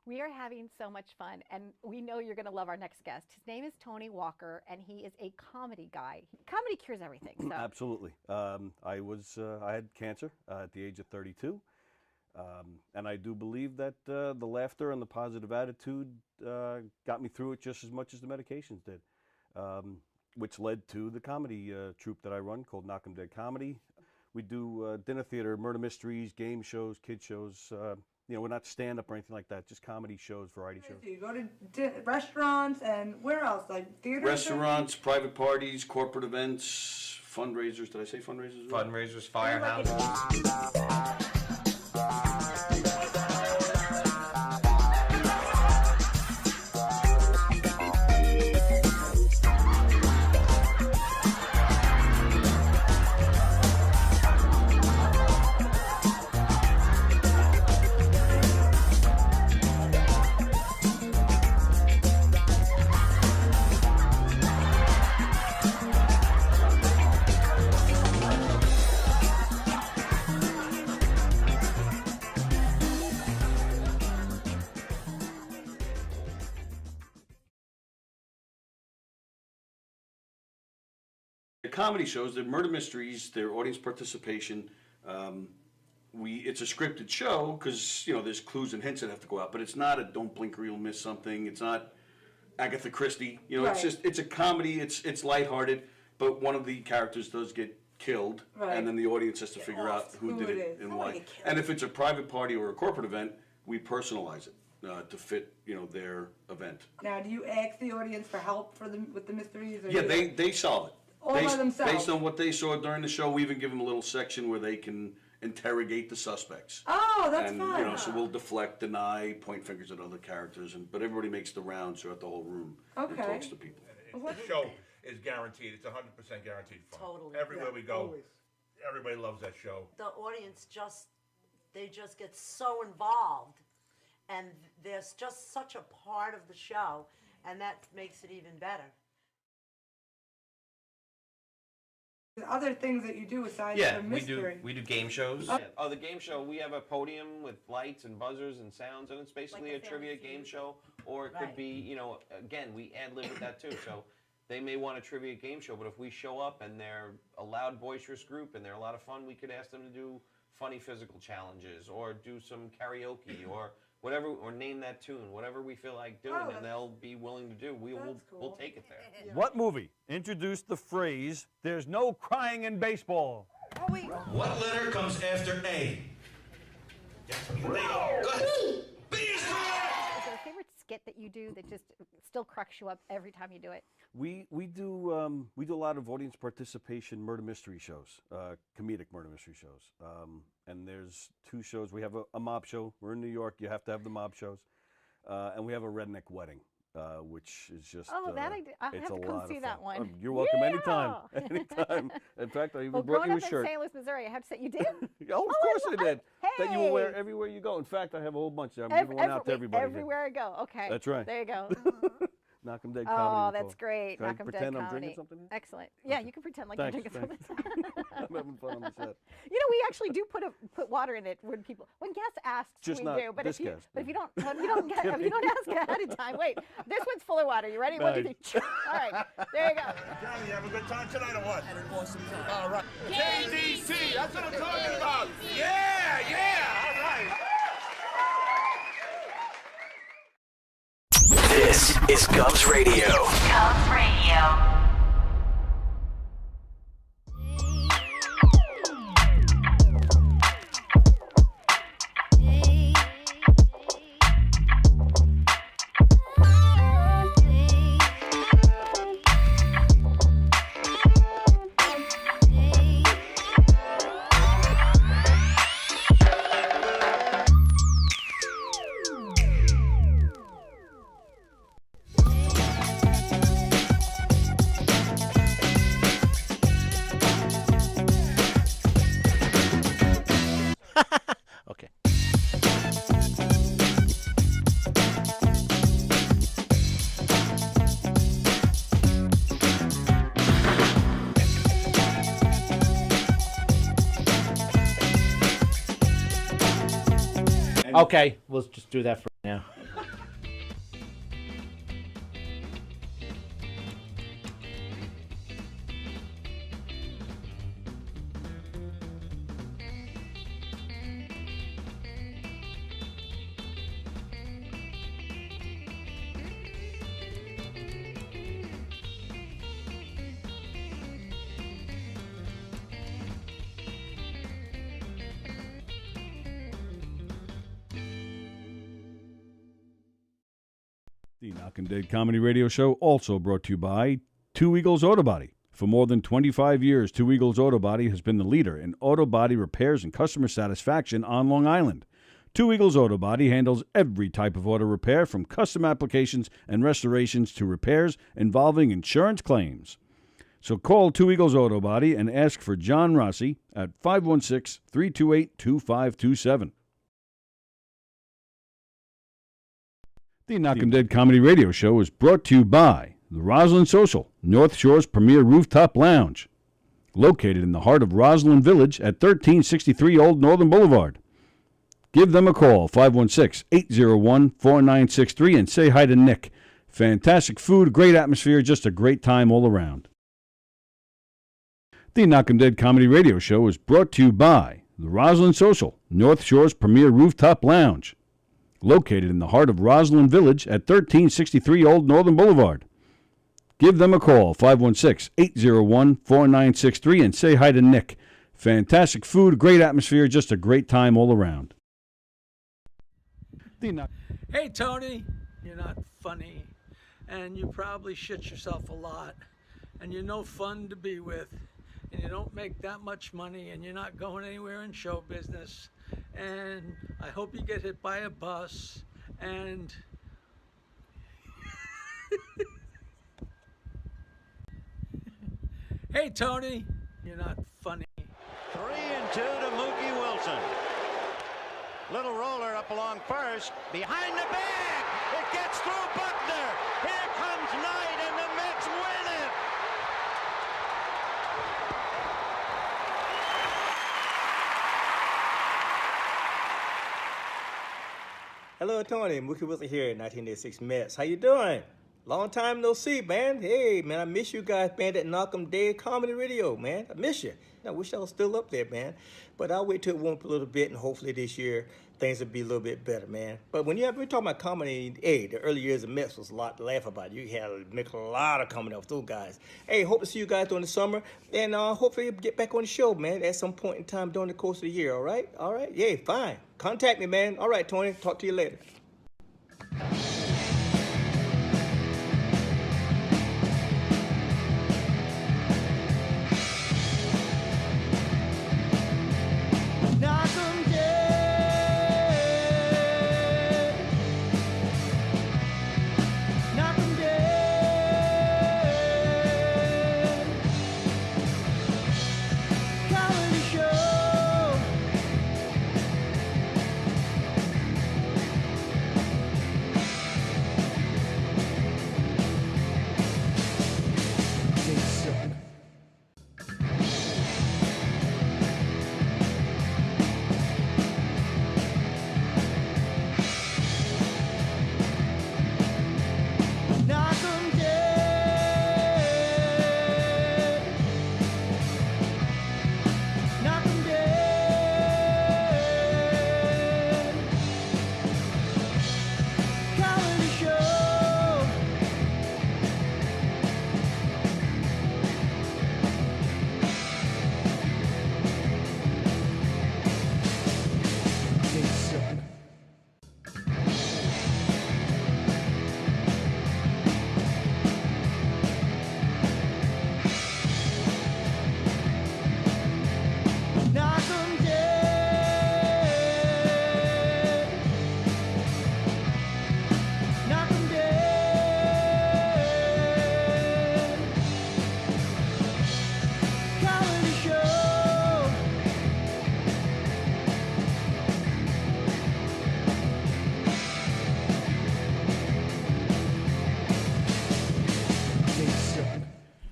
We are having so much fun, and we know you're going to love our next guest. His name is Tony Walker, and he is a comedy guy. Comedy cures everything. So. Absolutely. I had cancer at the age of 32, and I do believe that the laughter and the positive attitude got me through it just as much as the medications did, which led to the comedy troupe that I run called Knockem Comedy. We do dinner theater, murder mysteries, game shows, kid shows. We're not stand-up or anything like that, just comedy shows, variety shows. You go to restaurants and where else? Like theaters? Restaurants, private parties, corporate events, fundraisers. Did I say fundraisers? Fundraisers, firehouses. Comedy shows, they're murder mysteries, they're audience participation. It's a scripted show because there's clues and hints that have to go out, but it's not a don't blink or you'll miss something. It's not Agatha Christie. Right. It's a comedy. It's lighthearted, but one of the characters does get killed, right. And then the audience has to figure out who did it and why. And if it's a private party or a corporate event, we personalize it to fit their event. Now, do you ask the audience for help with the mysteries? Or Yeah, they solve it. All by themselves. Based on what they saw during the show, we even give them a little section where they can interrogate the suspects. Oh, that's fun. And so we'll deflect, deny, point fingers at other characters, but everybody makes the rounds throughout the whole room and talks to people. The show is guaranteed. It's 100% guaranteed fun. Totally. Everywhere we go, always. Everybody loves that show. The audience just get so involved, and there's just such a part of the show, and that makes it even better. Other things that you do aside from mystery. we do game shows. Oh, the game show, we have a podium with lights and buzzers and sounds, and it's basically Like a trivia game show, or it could be, again, we ad-lib with that too, so they may want a trivia game show, but if we show up and they're a loud, boisterous group and they're a lot of fun, we could ask them to do funny physical challenges, or do some karaoke, or whatever, or name that tune, whatever we feel like doing, and they'll be willing to do. We'll take it there. What movie introduced the phrase, "There's no crying in baseball"? Oh, wait. What letter comes after A? Go ahead. B is correct! Is there a favorite skit that you do that just still cracks you up every time you do it? We do a lot of audience participation murder mystery shows, comedic murder mystery shows. And there's two shows. We have a mob show. We're in New York. You have to have the mob shows. And we have a redneck wedding, which is just I have to come see that one. Oh, you're welcome anytime. Anytime. In fact, I even brought you a shirt. Growing up in St. Louis, Missouri, I have to say, you did? Oh, of course I did. Hey! That you will wear everywhere you go. In fact, I have a whole bunch. I'm giving one out to everybody. Everywhere I go. Okay. That's right. There you go. Knockem Comedy. Oh, that's great. Can I Knockem pretend I'm Comedy. drinking something here? Excellent. Yeah, you can pretend like Thanks, you're drinking thanks. something. I'm having fun on the set. We actually do put water in it when guests asks, Just we not do. But this if you guest, if you don't ask ahead of time, wait, this one's full of water. You ready? One, two, three. All right, there you go. Johnny, you have a good time tonight or what? Had an awesome time. All right. KDC, that's what I'm talking about. Yeah, all right. This is Cubs Radio. Cubs Radio. Okay. Okay, we'll just do that for now. The Knockem Dead Comedy Radio Show also brought to you by Two Eagles Auto Body. For more than 25 years, Two Eagles Auto Body has been the leader in auto body repairs and customer satisfaction on Long Island. Two Eagles Auto Body handles every type of auto repair, from custom applications and restorations to repairs involving insurance claims. So call Two Eagles Auto Body and ask for John Rossi at 516-328-2527. The Knockem Dead Comedy Radio Show is brought to you by the Roslyn Social, North Shore's premier rooftop lounge. Located in the heart of Roslyn Village at 1363 Old Northern Boulevard. Give them a call, 516-801-4963, and say hi to Nick. Fantastic food, great atmosphere, just a great time all around. The Knockem Dead Comedy Radio Show is brought to you by the Roslyn Social, North Shore's premier rooftop lounge. Located in the heart of Roslyn Village at 1363 Old Northern Boulevard. Give them a call, 516-801-4963, and say hi to Nick. Fantastic food, great atmosphere, just a great time all around. Hey, Tony, you're not funny, and you probably shit yourself a lot, and you're no fun to be with, and you don't make that much money, and you're not going anywhere in show business, and I hope you get hit by a bus, and... Hey, Tony, you're not funny. 3-2 to Mookie Wilson. Little roller up along first. Behind the bag. It gets through Buckner. Here comes Knight, and the Mets win it. Hello, Tony. Mookie Wilson here, 1986 Mets. How you doing? Long time no see, man. Hey, man, I miss you guys, man, at Knockem Dead Comedy Radio, man. I miss you. I wish I was still up there, man. But I'll wait till it warms up a little bit, and hopefully this year things will be a little bit better, man. But when we're talking about comedy, hey, the early years of Mets was a lot to laugh about. You had to make a lot of comedy off those guys. Hey, hope to see you guys during the summer, and hopefully get back on the show, man, at some point in time during the course of the year, all right? All right? Yeah, fine. Contact me, man. All right, Tony. Talk to you later.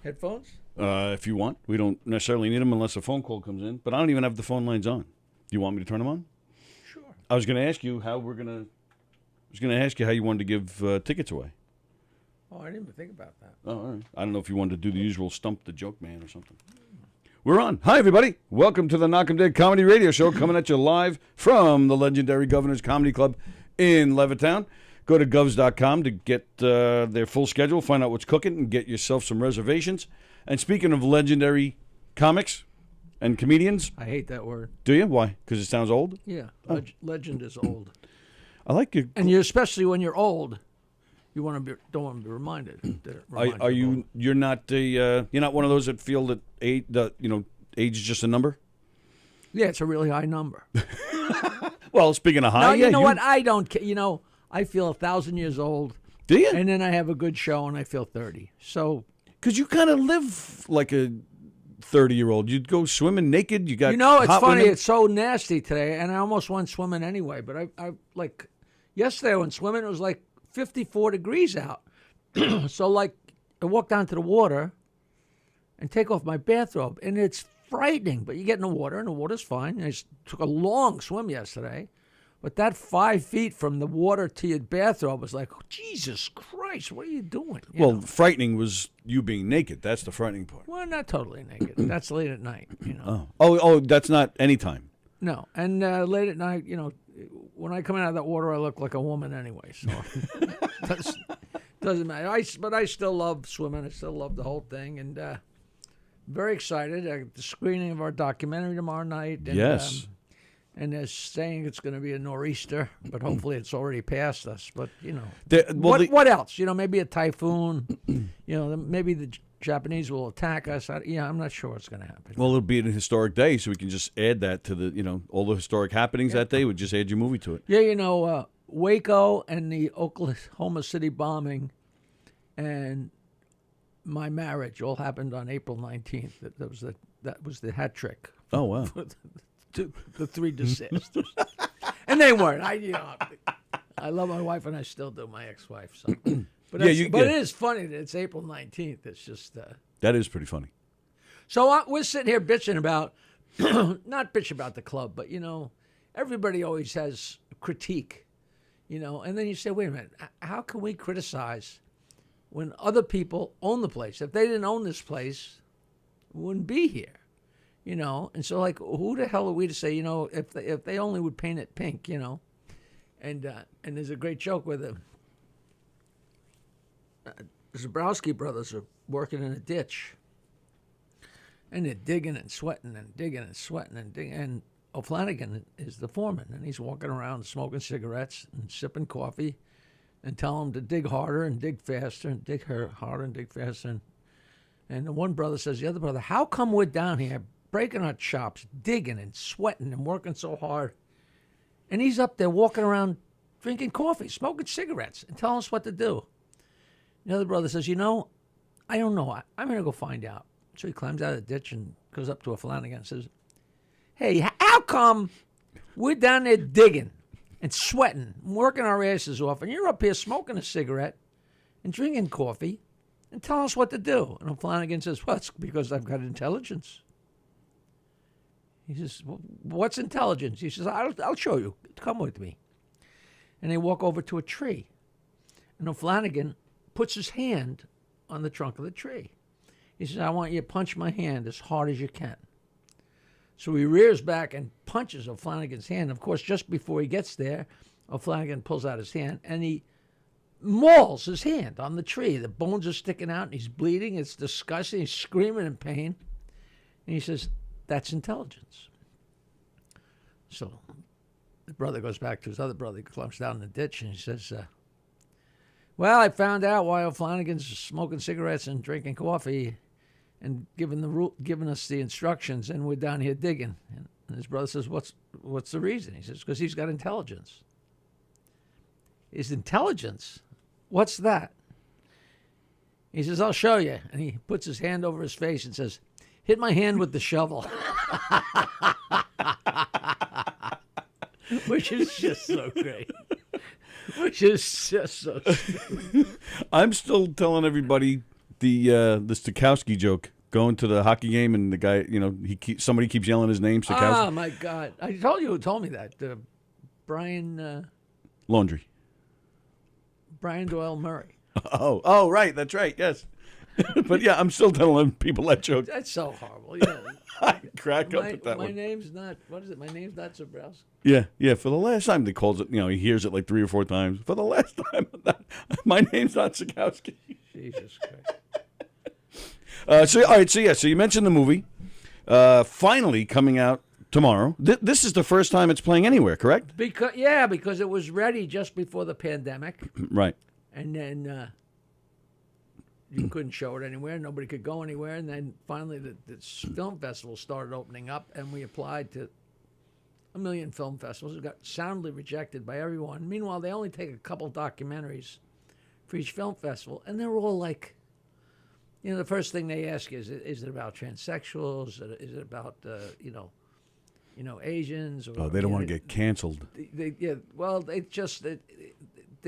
Headphones? If you want. We don't necessarily need them unless a phone call comes in. But I don't even have the phone lines on. Do you want me to turn them on? Sure. I was going to ask you how we're going to... I was going to ask you how you wanted to give tickets away. Oh, I didn't even think about that. Oh, all right. I don't know if you wanted to do the usual stump the joke man or something. We're on. Hi, everybody. Welcome to the Knockem Dead Comedy Radio Show, coming at you live from the legendary Governor's Comedy Club in Levittown. Go to govs.com to get their full schedule, find out what's cooking, and get yourself some reservations. And speaking of legendary comics and comedians... I hate that word. Do you? Why? Because it sounds old? Yeah. Legend is old. I like you. And you, especially when you're old, you don't want to be reminded. Are you? You're not you're not one of those that feel that age is just a number. Yeah, it's a really high number. Well, speaking of high, no, you know what? I don't. I feel 1,000 years old. Do you? And then I have a good show, and I feel 30. So, because you kind of live like a 30-year-old. You'd go swimming naked. You got. It's hot funny. women. It's so nasty today, and I almost went swimming anyway. But I like yesterday I went swimming. It was like 54 degrees out. So like I walked down to the water and take off my bathrobe, and it's frightening. But you get in the water, and the water's fine. I just took a long swim yesterday. But that 5 feet from the water to your bathrobe was like, oh, Jesus Christ, what are you doing? You know? Frightening was you being naked. That's the frightening part. Well, not totally naked. That's late at night. Oh, that's not any time. No, and late at night, when I come out of that water, I look like a woman anyway. So doesn't matter. But I still love swimming. I still love the whole thing, and very excited. The screening of our documentary tomorrow night. And, yes. And they're saying it's going to be a nor'easter, but hopefully it's already past us. But, what else? Maybe a typhoon. Maybe the Japanese will attack us. I'm not sure what's going to happen. Well, it'll be a historic day, so we can just add that to the, all the historic happenings that day. We'd just add your movie to it. Yeah, Waco and the Oklahoma City bombing and my marriage all happened on April 19th. That was the hat trick. Oh, wow. The three disasters, and they weren't. I love my wife, and I still do, my ex-wife. So, but it is funny that it's April 19th. It's just that is pretty funny. So we're sitting here bitching about, not bitch about the club, but everybody always has critique, and then you say, wait a minute, how can we criticize when other people own the place? If they didn't own this place, we wouldn't be here. And so like, who the hell are we to say, if they only would paint it pink, and there's a great joke with the Zabrowski Brothers are working in a ditch, and they're digging and sweating and digging and sweating and digging, and O'Flanagan is the foreman, and he's walking around smoking cigarettes and sipping coffee and telling them to dig harder and dig faster and dig harder and dig faster. And the one brother says to the other brother, how come we're down here breaking our chops, digging and sweating and working so hard, and he's up there walking around drinking coffee, smoking cigarettes, and telling us what to do? The other brother says, I don't know. I'm going to go find out. So he climbs out of the ditch and goes up to a Flanagan and says, hey, how come we're down there digging and sweating and working our asses off, and you're up here smoking a cigarette and drinking coffee and telling us what to do? And Flanagan says, well, it's because I've got intelligence. He says, well, what's intelligence? He says, I'll show you. Come with me. And they walk over to a tree. And O'Flanagan puts his hand on the trunk of the tree. He says, I want you to punch my hand as hard as you can. So he rears back and punches O'Flanagan's hand. Of course, just before he gets there, O'Flanagan pulls out his hand, and he mauls his hand on the tree. The bones are sticking out, and he's bleeding. It's disgusting. He's screaming in pain. And he says, that's intelligence. So the brother goes back to his other brother. He climbs down in the ditch, and he says, well, I found out why O'Flanagan's smoking cigarettes and drinking coffee and giving us the instructions, and we're down here digging. And his brother says, what's the reason? He says, because he's got intelligence. His intelligence? What's that? He says, I'll show you. And he puts his hand over his face and says, hit my hand with the shovel. Which is just so great. Which is just so stupid. I'm still telling everybody the Stokowski joke. Going to the hockey game, and the guy, somebody keeps yelling his name, Stokowski. Oh, my God. I told you who told me that. Brian... Laundrie. Brian Doyle Murray. Oh, right. That's right. Yes. But yeah, I'm still telling people that joke. That's so horrible. I crack up at that one. My name's not, what is it? My name's not Zabrowski. Yeah. For the last time he calls it, he hears it like 3 or 4 times. For the last time, my name's not Stokowski. Jesus Christ. So you mentioned the movie. Finally coming out tomorrow. This is the first time it's playing anywhere, correct? Because it was ready just before the pandemic. Right. And then you couldn't show it anywhere. Nobody could go anywhere. And then finally the film festival started opening up, and we applied to a million film festivals. We got soundly rejected by everyone. Meanwhile, they only take a couple documentaries for each film festival, and they're all like, the first thing they ask you is it about transsexuals? Is it about, Asians? Or, they don't want to get canceled. They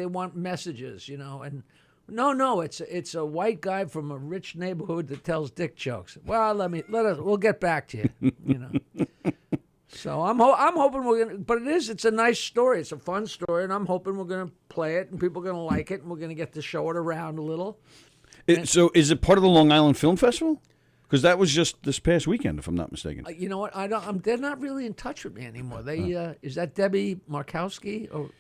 want messages, and no, it's a white guy from a rich neighborhood that tells dick jokes. Well, we'll get back to you, So I'm hoping we're gonna, but it's a nice story. It's a fun story, and I'm hoping we're gonna play it, and people are gonna like it, and we're gonna get to show it around a little. So is it part of the Long Island Film Festival? Because that was just this past weekend, if I'm not mistaken. You know what? They're not really in touch with me anymore. They is that Debbie Markowski or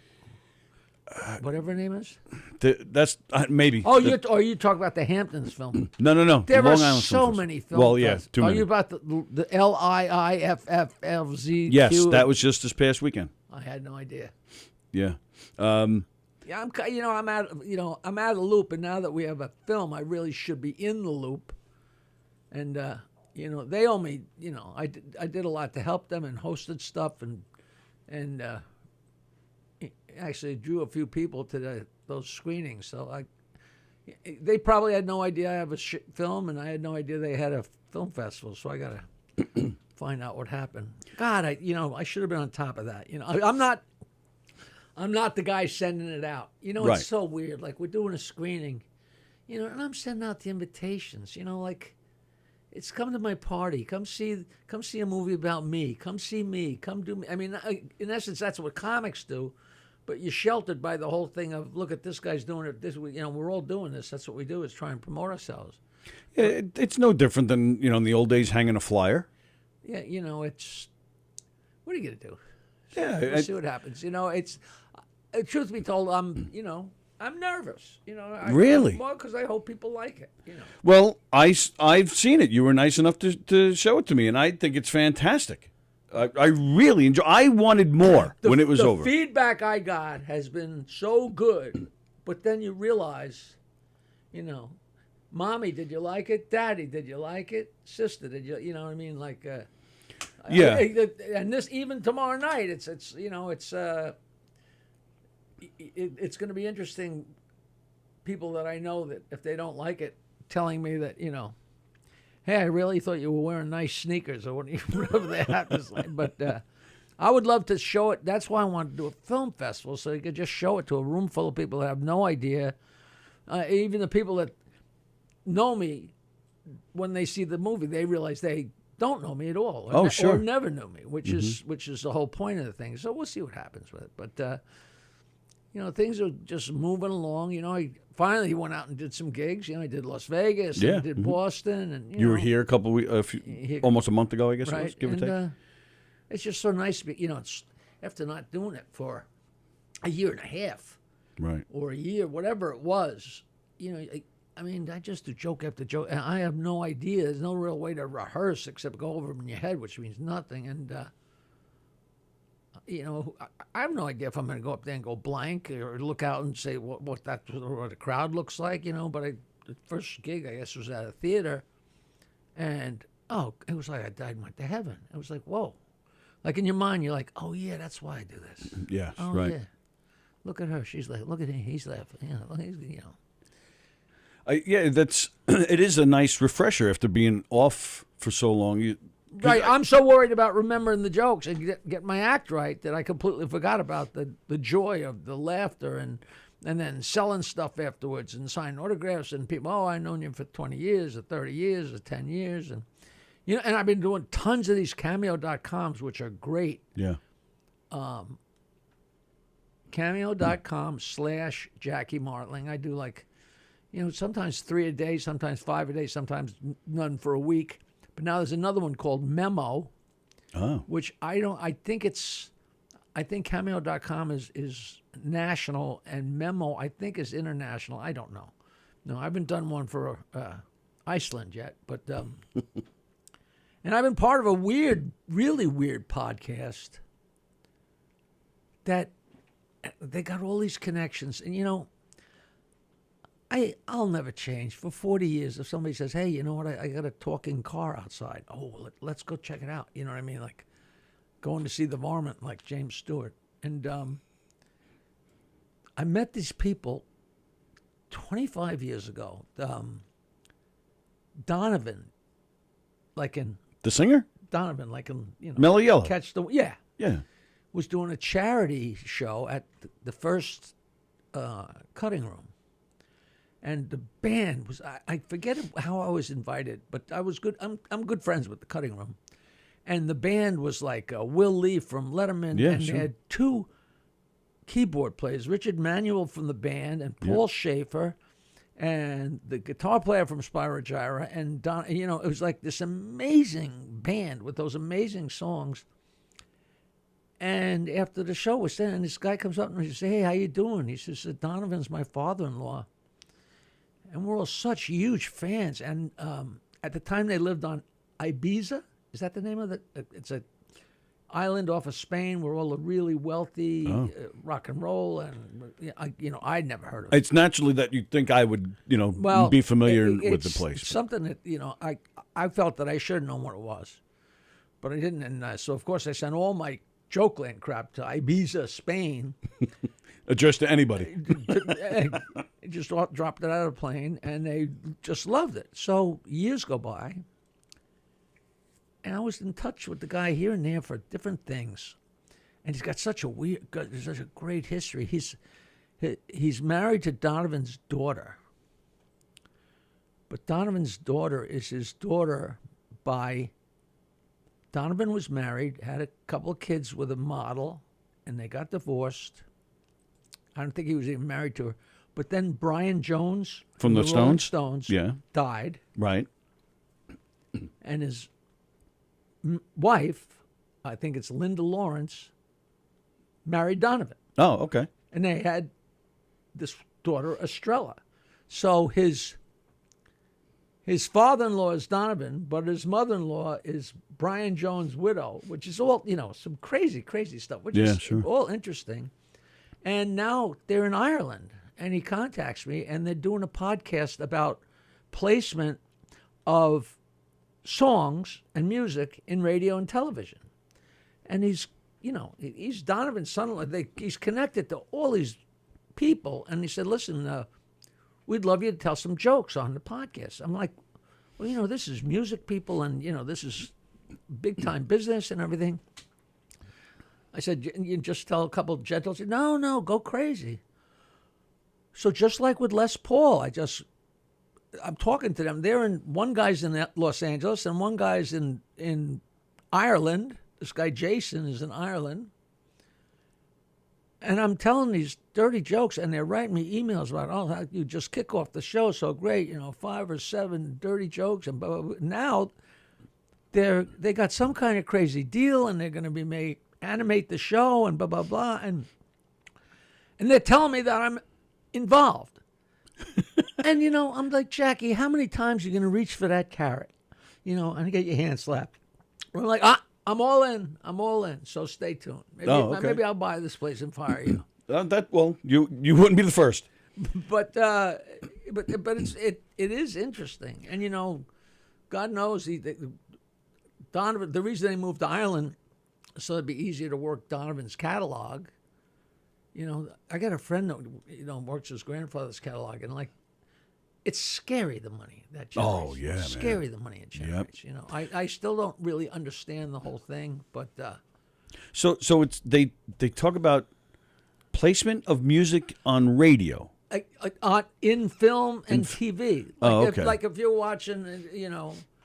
whatever her name is? That's maybe. Oh, you talk about the Hamptons film? No. There Long are Island so many films. Well, yeah, too many. Are you about the LIIFFLZ? Yes, that was just this past weekend. I had no idea. Yeah. Yeah, I'm out of the loop, and now that we have a film, I really should be in the loop. And they owe me. I did a lot to help them and hosted stuff and actually drew a few people to those screenings. So they probably had no idea I have a film, and I had no idea they had a film festival. So I got to find out what happened. God, I should have been on top of that. I'm not the guy sending it out. Right. It's so weird. Like, we're doing a screening, and I'm sending out the invitations. Like, it's come to my party. Come see a movie about me. Come see me. Come do me. I mean, in essence, that's what comics do. But you're sheltered by the whole thing of, look at this guy's doing it. We're all doing this. That's what we do, is try and promote ourselves. Yeah, it's no different than in the old days hanging a flyer. Yeah, it's what are you gonna do? Yeah, we'll see what happens. It's truth be told, I'm nervous. Really? Well, because I hope people like it. Well, I've seen it. You were nice enough to show it to me, and I think it's fantastic. I really enjoy. I wanted more when it was over. The feedback I got has been so good, but then you realize, Mommy, did you like it? Daddy, did you like it? Sister, did you? You know what I mean? Like, yeah. And this, even tomorrow night, it's going to be interesting. People that I know, that if they don't like it, telling me that, hey, I really thought you were wearing nice sneakers, or whatever that happens like. But I would love to show it. That's why I wanted to do a film festival, so you could just show it to a room full of people that have no idea. Even the people that know me, when they see the movie, they realize they don't know me at all. Or never knew me, which is the whole point of the thing. So we'll see what happens with it. But things are just moving along. I finally went out and did some gigs. I did Las Vegas, and I did Boston, and you were here a couple almost a month ago, I guess. Right. It was, give or take. It's just so nice to be. It's after not doing it for a year and a half, right, or a year, whatever it was. I mean, I just do joke after joke, and I have no idea. There's no real way to rehearse except go over them in your head, which means nothing. And I have no idea if I'm going to go up there and go blank or look out and say what the crowd looks like, But the first gig, I guess, was at a theater, and it was like I died and went to heaven. It was like, whoa, like in your mind, you're like, oh yeah, that's why I do this. Yes, oh, right. Yeah. Look at her. She's like, look at him. He's laughing. It is a nice refresher after being off for so long. Right, I'm so worried about remembering the jokes and get my act right that I completely forgot about the joy of the laughter and then selling stuff afterwards and signing autographs and people. Oh, I've known you for 20 years or 30 years or 10 years and and I've been doing tons of these cameo.coms, which are great. Yeah. Cameo.com/Jackie Martling. I do sometimes 3 a day, sometimes 5 a day, sometimes none for a week. But now there's another one called Memo, which I think Cameo.com is national, and Memo I think is international. I don't know. No, I haven't done one for Iceland yet, but and I've been part of a really weird podcast that they got all these connections, and I'll never change. For 40 years, if somebody says, hey, you know what, I got a talking car outside. Oh, let's go check it out. You know what I mean? Like going to see the varmint like James Stewart. And I met these people 25 years ago. Donovan, like in... The singer? Donovan, like in, you know... Mellow Yellow. Catch the... Yeah. Yeah. Was doing a charity show at the first cutting room. And the band was, I forget how I was invited, but I was good. I'm good friends with the cutting room. And the band was like Will Lee from Letterman. Yeah, and sure. They had two keyboard players, Richard Manuel from the band and Paul Schaefer, and the guitar player from Spyro Gyra. And Don, you know, it was like this amazing band with those amazing songs. And after the show was done, this guy comes up and he says, hey, how you doing? He says, Donovan's my father-in-law. And we're all such huge fans. And at the time they lived on Ibiza. Is that the name of it? It's a island off of Spain where all the really wealthy rock and roll. And, I'd never heard of it. It's naturally that you'd think I would, be familiar with the place. It's something that, I felt that I should have known what it was. But I didn't. And so, of course, I sent all my Jokeland crap to Ibiza, Spain. Addressed to anybody. Just dropped it out of a plane, and they just loved it. So years go by, and I was in touch with the guy here and there for different things. And he's got such a great history. He's married to Donovan's daughter. But Donovan's daughter is his daughter by... Donovan was married, had a couple of kids with a model, and they got divorced. I don't think he was even married to her. But then Brian Jones from the Rolling Stones, died. Right. And his wife, I think it's Linda Lawrence, married Donovan. Oh, okay. And they had this daughter, Estrella. So his father-in-law is Donovan, but his mother-in-law is Brian Jones' widow, which is all, some crazy, crazy stuff, which is all interesting. And now they're in Ireland, and he contacts me, and they're doing a podcast about placement of songs and music in radio and television. And he's Donovan's son-in-law. He's connected to all these people, and he said, listen, we'd love you to tell some jokes on the podcast. I'm like, well, this is music people, and, this is big-time business and everything. I said, you just tell a couple of gentles. No, go crazy. So just like with Les Paul, I'm talking to them. One guy's in Los Angeles and one guy's in Ireland. This guy Jason is in Ireland. And I'm telling these dirty jokes, and they're writing me emails about, how you just kick off the show so great, 5 or 7 dirty jokes. And blah, blah, blah. Now they got some kind of crazy deal, and they're going to be animate the show and blah, blah, blah. And they're telling me that I'm involved. And, I'm like, Jackie, how many times are you going to reach for that carrot? And get your hand slapped. I'm like, I'm all in. So stay tuned. Maybe I'll buy this place and fire you. You wouldn't be the first. But it is interesting. And, God knows Donovan, the reason they moved to Ireland, so it'd be easier to work Donovan's catalog. I got a friend that, works his grandfather's catalog, and it's scary, the money that generates. Oh, yeah, it's scary, the money it generates. Yep. I still don't really understand the whole thing, but... So it's they talk about placement of music on radio. In film and TV. Okay. If you're watching,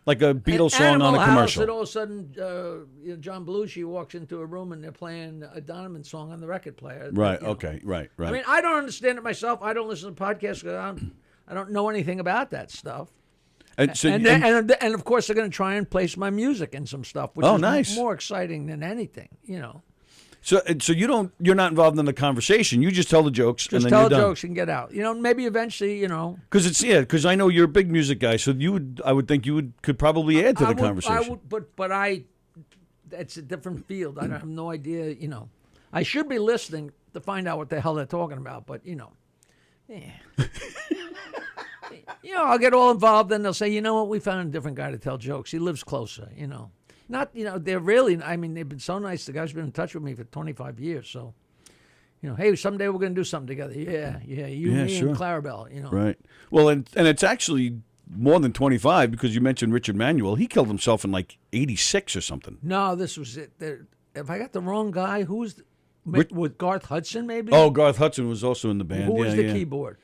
like a Beatles song Animal on a House, commercial. and all of a sudden, John Belushi walks into a room and they're playing a Donovan song on the record player. Right. Okay. Right. I mean, I don't understand it myself. I don't listen to podcasts because I don't know anything about that stuff. And of course, they're going to try and place my music in some stuff, which is nice. More exciting than anything. So you're not involved in the conversation. You just tell the jokes and then tell you're the done. jokes and get out. Maybe eventually, Because I know you're a big music guy, so I would think you could probably add to the conversation. It's a different field. I have no idea. I should be listening to find out what the hell they're talking about, but Yeah. You know, I'll get all involved, and they'll say, you know what, we found a different guy to tell jokes. He lives closer, you know. Not, you know, they're really, I mean, they've been so nice. The guy's been in touch with me for 25 years, so, you know, hey, someday we're going to do something together. Yeah, you, me, sure. and Clarabelle, you know. Right. Well, and it's actually more than 25 because you mentioned Richard Manuel. He killed himself in like 86 or something. No, this was it. If I got the wrong guy, with Garth Hudson, maybe? Oh, Garth Hudson was also in the band. Who was the keyboard?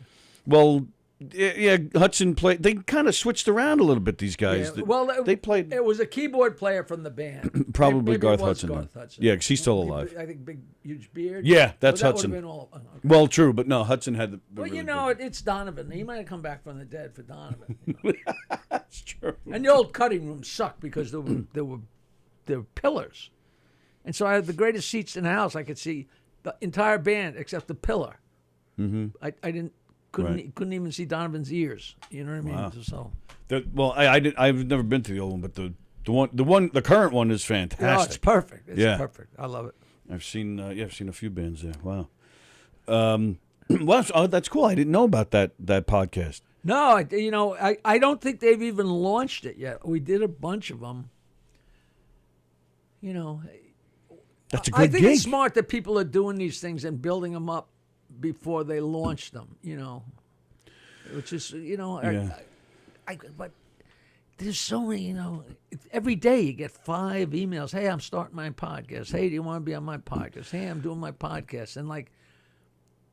Well, yeah, Hudson played. They kind of switched around a little bit. These guys. Yeah, well, they played. It was a keyboard player from the band. Probably maybe Garth it was Hudson. Garth Hudson. Yeah, because he's still alive. I think big, huge beard. Yeah, that's that Hudson. Would have been all, okay. Well, true, but no, Hudson had the. Well, really you know, it's Donovan. He might have come back from the dead for Donovan. You know? That's true. And the old cutting room sucked because there were pillars, and so I had the greatest seats in the house. I could see the entire band except the pillar. Mm-hmm. I couldn't even see Donovan's ears. You know what I mean? Wow. So. I've never been to the old one, but the current one is fantastic. Oh, it's perfect. It's perfect. I love it. I've seen a few bands there. Wow. Well, that's cool. I didn't know about that podcast. No, I don't think they've even launched it yet. We did a bunch of them. You know, that's a good I think gig. it's smart that people are doing these things and building them up before they launch them. You know, which is but there's so many. You know, every day you get 5 emails. Hey, I'm starting my podcast. Hey, do you want to be on my podcast? Hey, I'm doing my podcast. And like,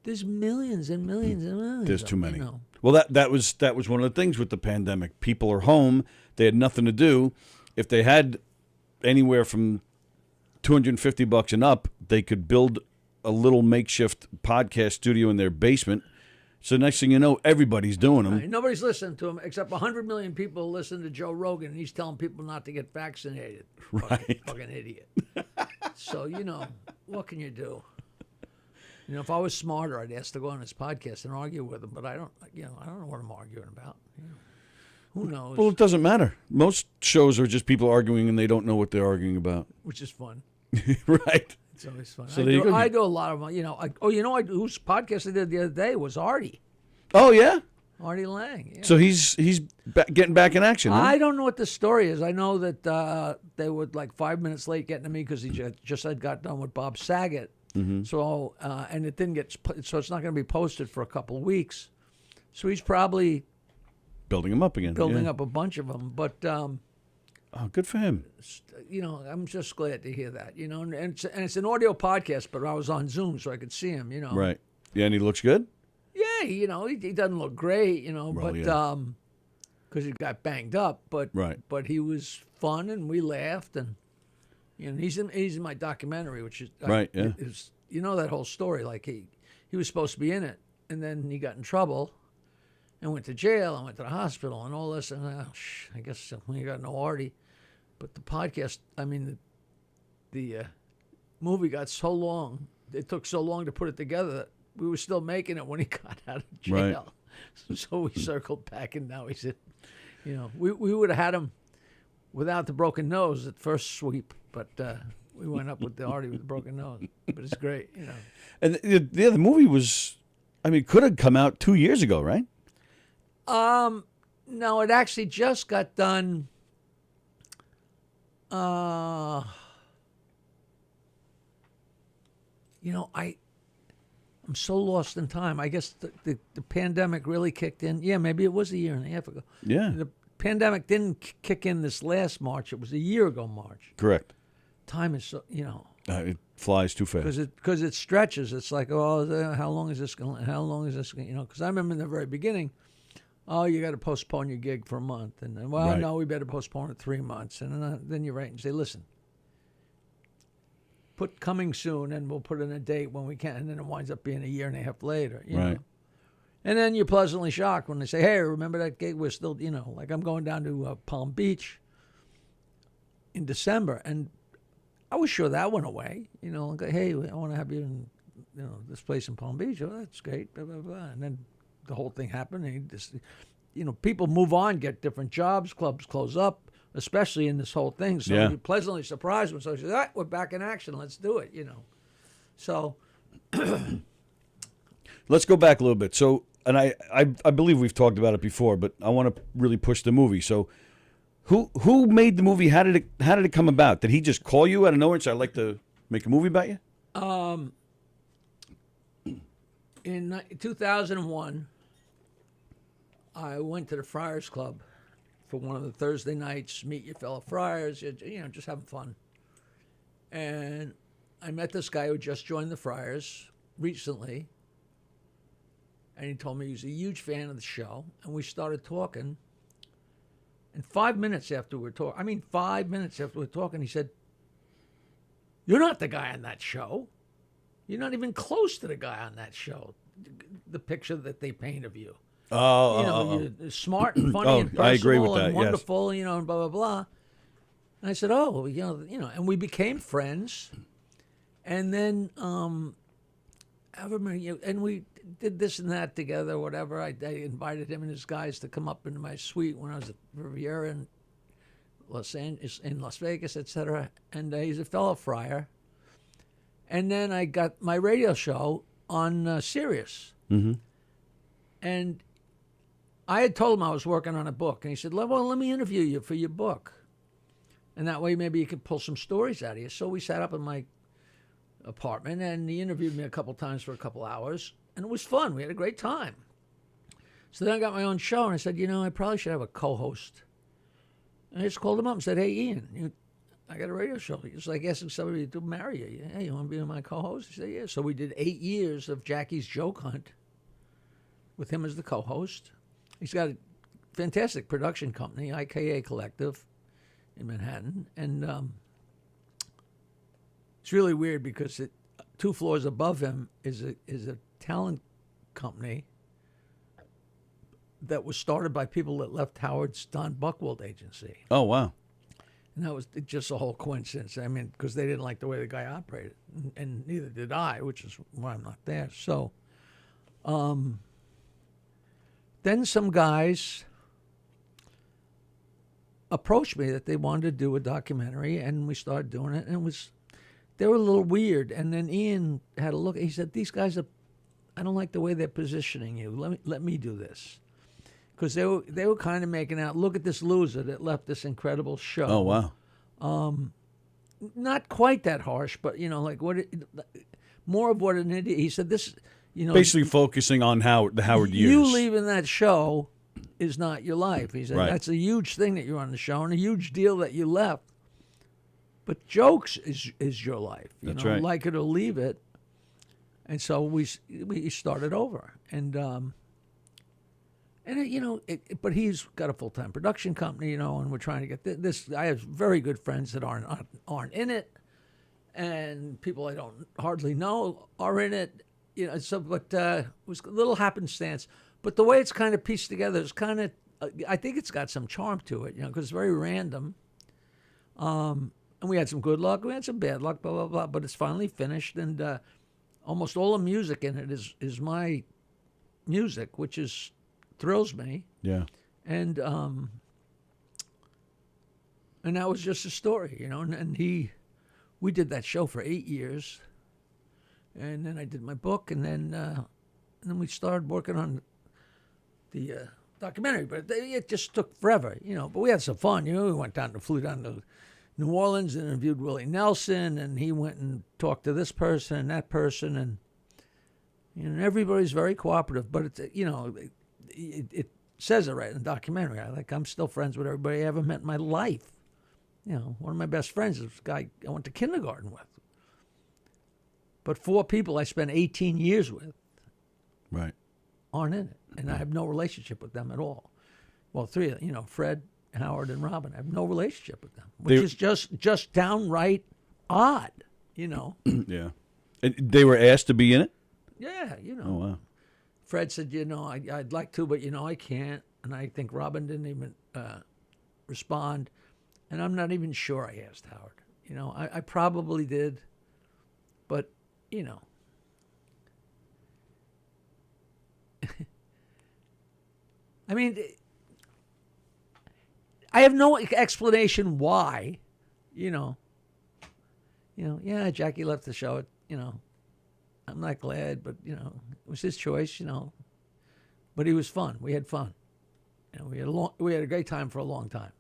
there's millions and millions and millions. There's too many. You know. Well, that was one of the things with the pandemic. People are home. They had nothing to do. If they had anywhere from $250 and up, they could build a little makeshift podcast studio in their basement. So next thing you know, everybody's doing them. Right. Nobody's listening to him except 100 million people listen to Joe Rogan, and he's telling people not to get vaccinated. Right. Fucking idiot. So, you know, what can you do? You know, if I was smarter, I'd ask to go on his podcast and argue with him, but I don't know what I'm arguing about. You know, who knows? Well, it doesn't matter. Most shows are just people arguing and they don't know what they're arguing about. Which is fun. Right. It's always fun. So I do a lot of them. You know, whose podcast I did the other day was Artie. Oh, yeah? Artie Lang. Yeah. So he's getting back in action, huh? I don't know what the story is. I know that they were like 5 minutes late getting to me because he just had got done with Bob Saget. Mm-hmm. So, and it didn't get, so it's not going to be posted for a couple of weeks. So he's probably building them up again. Building up a bunch of them. But, oh, good for him. You know, I'm just glad to hear that, you know, and it's an audio podcast, but I was on Zoom so I could see him, you know. Right. Yeah, and he looks good? Yeah, you know, he doesn't look great, you know, well, but, because he got banged up, but, right. But he was fun and we laughed and, you know, he's in my documentary, which is right. Yeah, you know that whole story. Like he was supposed to be in it, and then he got in trouble, and went to jail, and went to the hospital, and all this. And I guess when you got no Artie, but the podcast, I mean, the movie got so long. It took so long to put it together that we were still making it when he got out of jail. Right. So we circled back, and now he's in. You know, we would have had him without the broken nose at first sweep. But we went up with the Artie with the broken nose. But it's great, you know. And the movie was, I mean, could have come out 2 years ago, right? No, it actually just got done. You know, I'm so lost in time. I guess the pandemic really kicked in. Yeah, maybe it was a year and a half ago. Yeah. The pandemic didn't kick in this last March. It was a year ago March. Correct. Time is so, you know. It flies too fast. Because it stretches. It's like, oh, how long is this going? How long is this going? You know, because I remember in the very beginning, oh, you got to postpone your gig for a month, and then, well, right. No, we better postpone it 3 months, and then you write and say, listen, put coming soon, and we'll put in a date when we can, and then it winds up being a year and a half later. You know? And then you're pleasantly shocked when they say, hey, remember that gig? We're still, you know, like I'm going down to Palm Beach in December, and I was sure that went away. You know, like, hey, I want to have you in, you know, this place in Palm Beach. Oh, that's great, blah, blah, blah. And then the whole thing happened. And just, you know, people move on, get different jobs, clubs close up, especially in this whole thing. So you're pleasantly surprised when someone says, all right, we're back in action. Let's do it, you know. So let's go back a little bit. So and I believe we've talked about it before, but I want to really push the movie. So, who made the movie? How did it come about? Did he just call you out of nowhere and say, "I'd like to make a movie about you"? In 2001, I went to the Friars Club for one of the Thursday nights, meet your fellow friars, just having fun. And I met this guy who just joined the Friars recently, and he told me he was a huge fan of the show, and we started talking. And 5 minutes after we were talking, he said, "You're not the guy on that show. You're not even close to the guy on that show. The picture that they paint of you. You're smart and funny and personal I agree with that, and wonderful, and blah, blah, blah." And I said, and we became friends. And then, I remember, and we did this and that together, whatever. I invited him and his guys to come up into my suite when I was at Riviera in Las Vegas, etc. And he's a fellow friar. And then I got my radio show on Sirius. Mm-hmm. And I had told him I was working on a book. And he said, "Well, let me interview you for your book. And that way maybe you could pull some stories out of you." So we sat up in my apartment, and he interviewed me a couple times for a couple hours. And it was fun. We had a great time. So then I got my own show, and I said, I probably should have a co-host. And I just called him up and said, "Hey, Ian, I got a radio show." It's like asking somebody to marry you. "Hey, you want to be my co-host?" He said, "Yeah." So we did 8 years of Jackie's Joke Hunt with him as the co-host. He's got a fantastic production company, IKA Collective, in Manhattan. And it's really weird because 2 floors above him is a talent company that was started by people that left Howard's Don Buchwald agency. Oh, wow. And that was just a whole coincidence. I mean, because they didn't like the way the guy operated, and neither did I, which is why I'm not there. So, then some guys approached me that they wanted to do a documentary, and we started doing it. And they were a little weird. And then Ian had a look. He said, "These guys I don't like the way they're positioning you. Let me do this." Because they were kind of making out, look at this loser that left this incredible show. Oh, wow. Not quite that harsh, but, more of what an idiot. He said this, Basically focusing on the Howard years. You leaving that show is not your life. He said, Right. That's a huge thing that you're on the show and a huge deal that you left. But jokes is your life. That's right. Like it or leave it. And so we started over. But he's got a full-time production company, and we're trying to get this. I have very good friends that aren't in it, and people I don't hardly know are in it. But it was a little happenstance. But the way it's kind of pieced together is kind of, I think it's got some charm to it, because it's very random. And we had some good luck, we had some bad luck, blah blah blah. But it's finally finished, and almost all the music in it is my music, which thrills me. Yeah. And that was just a story, and we did that show for 8 years. And then I did my book, and then we started working on the documentary. But it just took forever, But we had some fun, We flew down to New Orleans and interviewed Willie Nelson, and he went and talked to this person and that person, and everybody's very cooperative. But it's it says it right in the documentary. I'm still friends with everybody I ever met in my life. One of my best friends is a guy I went to kindergarten with. But 4 people I spent 18 years with, right, aren't in it, and I have no relationship with them at all. Well, 3 of them, Fred, Howard, and Robin. I have no relationship with them, which is just downright odd, Yeah. And they were asked to be in it? Yeah, Oh, wow. Fred said, I'd like to, but, I can't. And I think Robin didn't even respond. And I'm not even sure I asked Howard. I probably did, but, I mean, I have no explanation why, yeah, Jackie left the show, I'm not glad, but, it was his choice, But he was fun. We had fun. And we had a great time for a long time.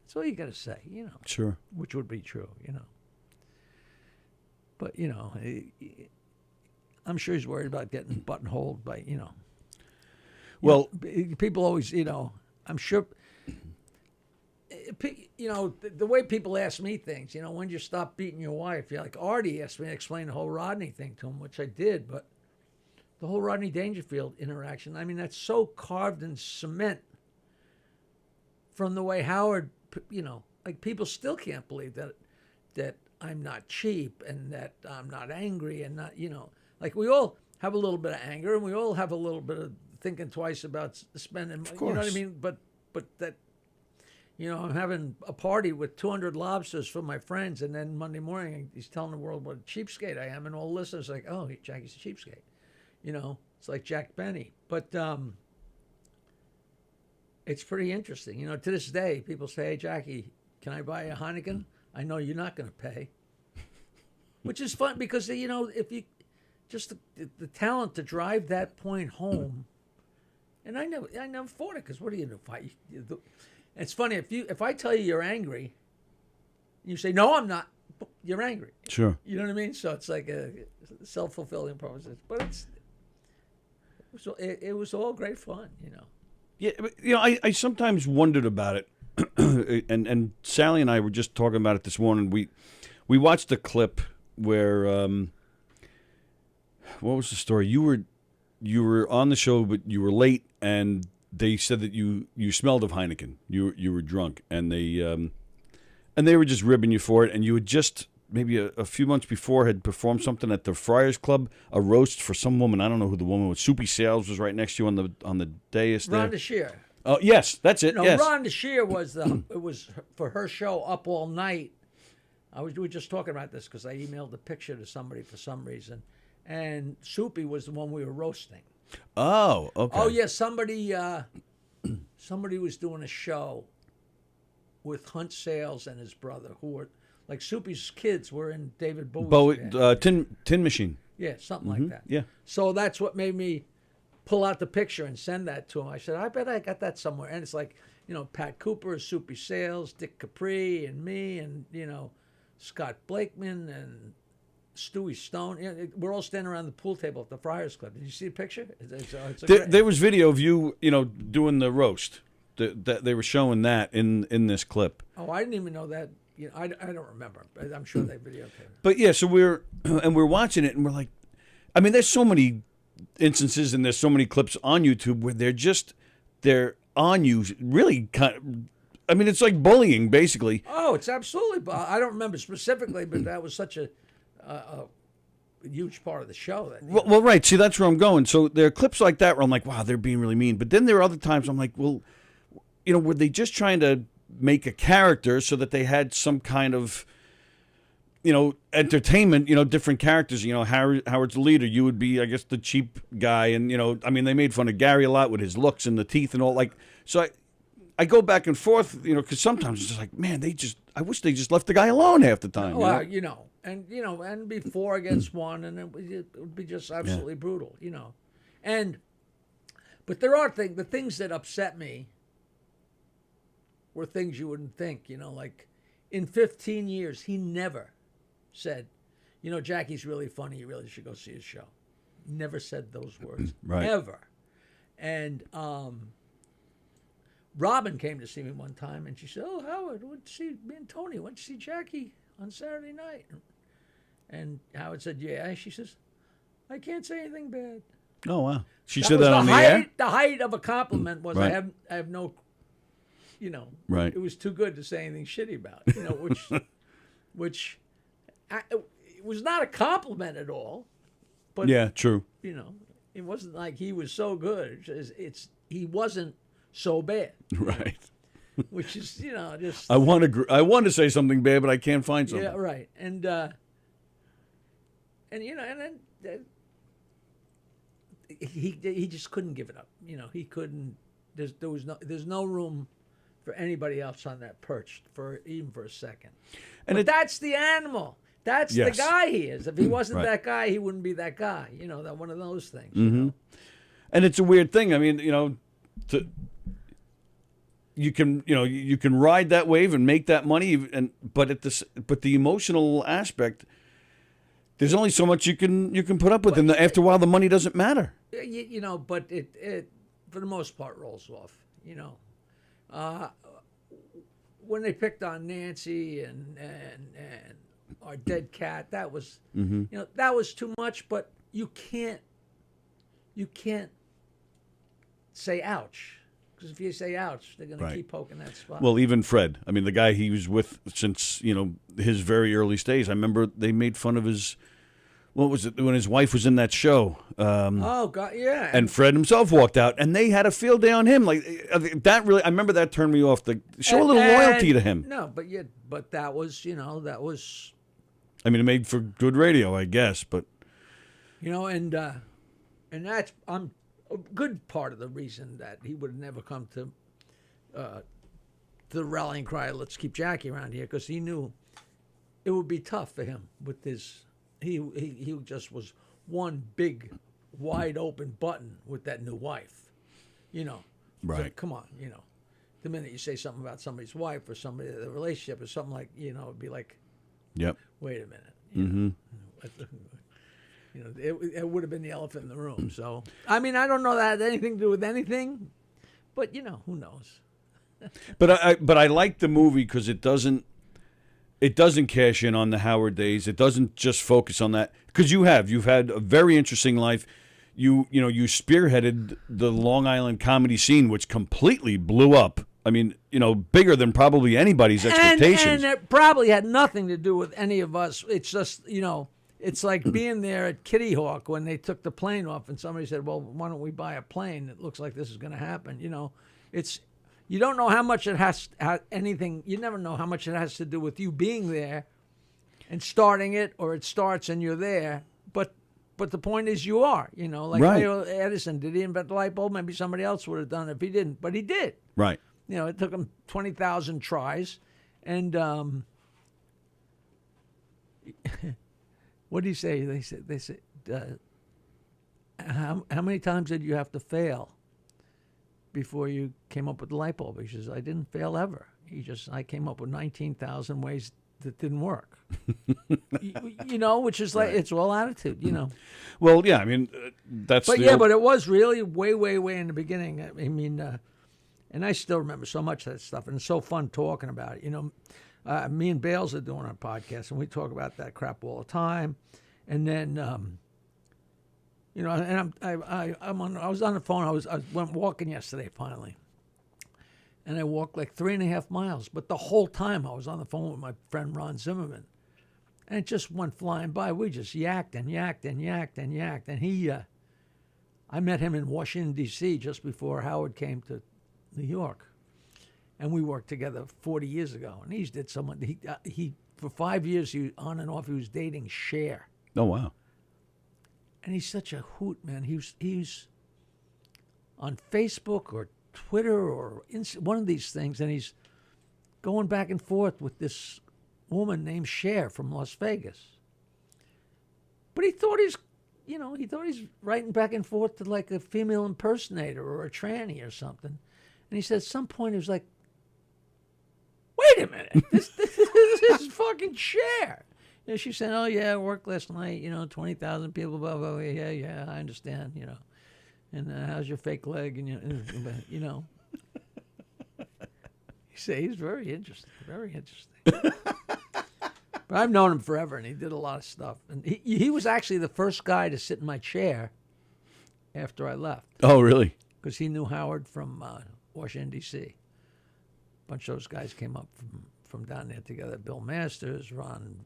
That's all you got to say, Sure. Which would be true, But, I'm sure he's worried about getting buttonholed by, Well, people always, I'm sure, the way people ask me things, when did you stop beating your wife? Like Artie asked me to explain the whole Rodney thing to him, which I did, but the whole Rodney Dangerfield interaction, I mean, that's so carved in cement from the way Howard, like people still can't believe that I'm not cheap and that I'm not angry and not, like we all have a little bit of anger and we all have a little bit of thinking twice about spending, Of course. you know what I mean? But that, I'm having a party with 200 lobsters for my friends, and then Monday morning he's telling the world what a cheapskate I am, and all the listeners are like, oh, Jackie's a cheapskate. It's like Jack Benny. But it's pretty interesting. To this day, people say, hey, Jackie, can I buy a Heineken? I know you're not going to pay. Which is fun because, if you just the talent to drive that point home. And I never fought it because what do you do? It's funny, if I tell you you're angry, you say, no, I'm not. You're angry. Sure. You know what I mean? So it's like a self-fulfilling prophecy. But it was all great fun, Yeah, but, I sometimes wondered about it, and Sallie and I were just talking about it this morning. We watched a clip where what was the story? You were on the show, but you were late, and they said that you smelled of Heineken. You were drunk, and they were just ribbing you for it. And you had just maybe a few months before had performed something at the Friars Club, a roast for some woman. I don't know who the woman was. Soupy Sales was right next to you on the dais there. Rhonda Shear. Oh yes, that's it. No, yes. Rhonda Shear was it was for her show Up All Night. We were just talking about this because I emailed the picture to somebody for some reason, and Soupy was the one we were roasting. Oh, okay. Oh yeah, somebody was doing a show with Hunt Sales and his brother, who were like Soupy's kids were in David Bowie's band. Tin Machine. Yeah, something like that. Yeah. So that's what made me pull out the picture and send that to him. I said, I bet I got that somewhere. And it's like, Pat Cooper, Soupy Sales, Dick Capri, and me, and Scott Blakeman and Stewie Stone. We're all standing around the pool table at the Friars Club. Did you see the picture? There was video of you, doing the roast. They were showing that in this clip. Oh, I didn't even know that. I don't remember. But I'm sure they videotaped it. But yeah, so we're watching it, and we're like, I mean, there's so many instances and there's so many clips on YouTube where they're on you really kind of. I mean, it's like bullying, basically. Oh, it's absolutely. I don't remember specifically, but that was such a huge part of the show. Well, right. See, that's where I'm going. So there are clips like that where I'm like, wow, they're being really mean. But then there are other times I'm like, well, were they just trying to make a character so that they had some kind of, entertainment, different characters. Howard's the leader. You would be, I guess, the cheap guy. And, I mean, they made fun of Gary a lot with his looks and the teeth and all. Like, so I go back and forth, because sometimes it's just like, man, I wish they just left the guy alone half the time. Well, and be 4 against 1, and it would be just absolutely brutal, But there are the things that upset me were things you wouldn't think, like in 15 years, he never said, Jackie's really funny, you really should go see his show. Never said those words, right. Ever. And Robin came to see me one time, and she said, oh, Howard, me and Tony went to see Jackie on Saturday night. And Howard said, yeah. She says, I can't say anything bad. Oh, wow. She said that on the air? The height of a compliment was, right. I have no, right. It was too good to say anything shitty about, which it was not a compliment at all. But, yeah, true. It wasn't like he was so good. He wasn't so bad. Right. Which is, just. I want to say something bad, but I can't find something. Yeah, right. And then he just couldn't give it up. He couldn't. There's no room for anybody else on that perch even for a second. But that's the animal. That's the guy he is. If he wasn't right. that guy, he wouldn't be that guy. That one of those things. Mm-hmm. And it's a weird thing. I mean, you can ride that wave and make that money, but the emotional aspect, there's only so much you can put up with, and after a while, the money doesn't matter. But it for the most part rolls off. When they picked on Nancy and our dead cat, that was that was too much. But you can't say ouch, because if you say ouch, they're going to keep poking that spot. Well, even Fred, I mean, the guy he was with since his very early days. I remember they made fun of his. What was it when his wife was in that show? Oh God, yeah. And Fred himself walked out, and they had a field day on him. Like that, really, I remember that turned me off. Show a little loyalty to him. No, but that was that was. I mean, it made for good radio, I guess, but. And that's a good part of the reason that he would have never come to the rallying cry. Let's keep Jackie around here, because he knew it would be tough for him with his. He just was one big, wide open button with that new wife, Right. So, come on, the minute you say something about somebody's wife or somebody, the relationship or something like, it'd be like, yep. Wait a minute. It would have been the elephant in the room. So, I mean, I don't know that had anything to do with anything, but who knows? But I like the movie because it doesn't cash in on the Howard days. It doesn't just focus on that, because you've had a very interesting life. You spearheaded the Long Island comedy scene, which completely blew up. I mean, bigger than probably anybody's expectations. And it probably had nothing to do with any of us. It's just, it's like being there at Kitty Hawk when they took the plane off and somebody said, well, why don't we buy a plane? It looks like this is going to happen. You don't know how much it anything. You never know how much it has to do with you being there and starting it, or it starts and you're there. But the point is, you are. Like right. Edison, did he invent the light bulb? Maybe somebody else would have done it if he didn't, but he did. Right. It took him 20,000 tries, and what do you say? They said, how many times did you have to fail before you came up with the light bulb? He says, I didn't fail ever. I came up with 19,000 ways that didn't work. Which is like, it's all attitude, Well, yeah, I mean, that's. But but it was really way, way, way in the beginning. I mean, and I still remember so much of that stuff, and it's so fun talking about it. Me and Bales are doing our podcast, and we talk about that crap all the time. And then, and I was on the phone. I went walking yesterday finally, and I walked like 3.5 miles. But the whole time I was on the phone with my friend Ron Zimmerman, and it just went flying by. We just yacked and yacked and yacked and yacked. And I met him in Washington D.C. just before Howard came to New York, and we worked together 40 years ago. And he did someone. He for 5 years, he on and off, he was dating Cher. Oh wow! And he's such a hoot, man. He's on Facebook or Twitter or one of these things, and he's going back and forth with this woman named Cher from Las Vegas. But he thought he's writing back and forth to like a female impersonator or a tranny or something. And he said at some point, he was like, wait a minute, this is fucking Cher. She said, oh, yeah, I worked last night, 20,000 people, blah, blah, blah, yeah, I understand, And how's your fake leg? And, He said he's very interesting, very interesting. But I've known him forever, and he did a lot of stuff. And he was actually the first guy to sit in my chair after I left. Oh, really? Because he knew Howard from Washington, D.C. A bunch of those guys came up from down there together. Bill Masters, Ron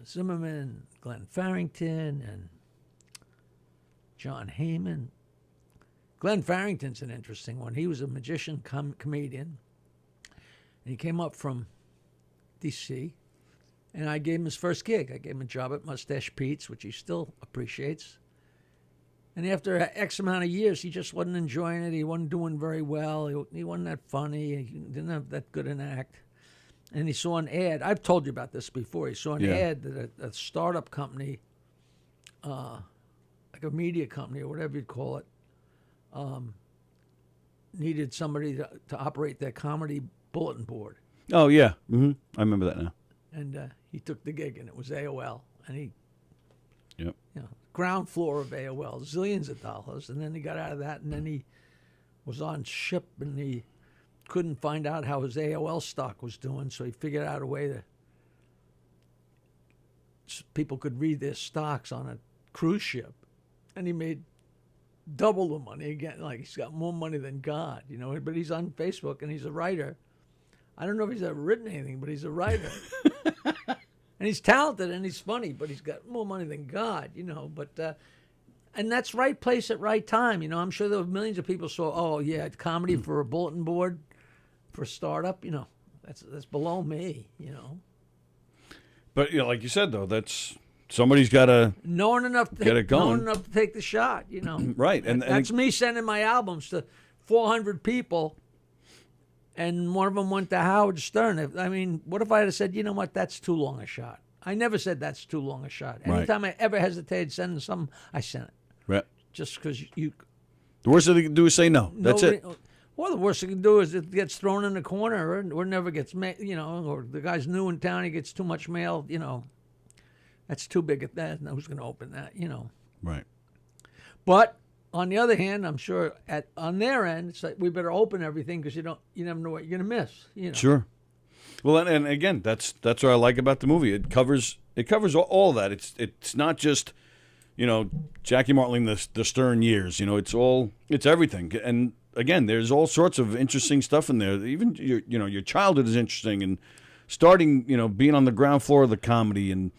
Zimmerman, Glenn Farrington, and John Heyman. Glenn Farrington's an interesting one. He was a magician comedian, and he came up from D.C., and I gave him his first gig. I gave him a job at Mustache Pete's, which he still appreciates. And after X amount of years, he just wasn't enjoying it. He wasn't doing very well. He wasn't that funny. He didn't have that good an act. And he saw an ad. I've told you about this before. He saw an ad that a startup company, a like a media company or whatever you'd call it, needed somebody to operate their comedy bulletin board. Oh, yeah. Mm-hmm. I remember that now. And he took the gig, and it was AOL. And he, Yep. Ground floor of AOL, zillions of dollars. And then he got out of that, and then he was on ship, and he couldn't find out how his AOL stock was doing, so he figured out a way people could read their stocks on a cruise ship. And he made double the money again. Like, he's got more money than God, but he's on Facebook, and he's a writer. I don't know if he's ever written anything, but he's a writer. And he's talented and he's funny, but he's got more money than God, But and that's right place at right time. I'm sure there were millions of people saw, oh, yeah, comedy for a bulletin board for a startup. That's below me, But, like you said, though, somebody's got to knowing enough to get it going. Knowing enough to take the shot, Right. And that's me sending my albums to 400 people. And one of them went to Howard Stern. I mean, what if I had said, you know what, that's too long a shot? I never said that's too long a shot. Anytime I ever hesitated sending something, I sent it. Right. Just because you... The worst thing they can do is say no. That's it. Well, the worst thing can do is it gets thrown in the corner or never gets, or the guy's new in town, he gets too much mail, That's too big at that. And who's going to open that, Right. But... on the other hand, I'm sure on their end, it's like we better open everything because you never know what you're going to miss. Sure. Well, and again, that's what I like about the movie. It covers all that. It's not just Jackie Martling the Stern years. It's everything. And again, there's all sorts of interesting stuff in there. Even your childhood is interesting, and starting being on the ground floor of the comedy and.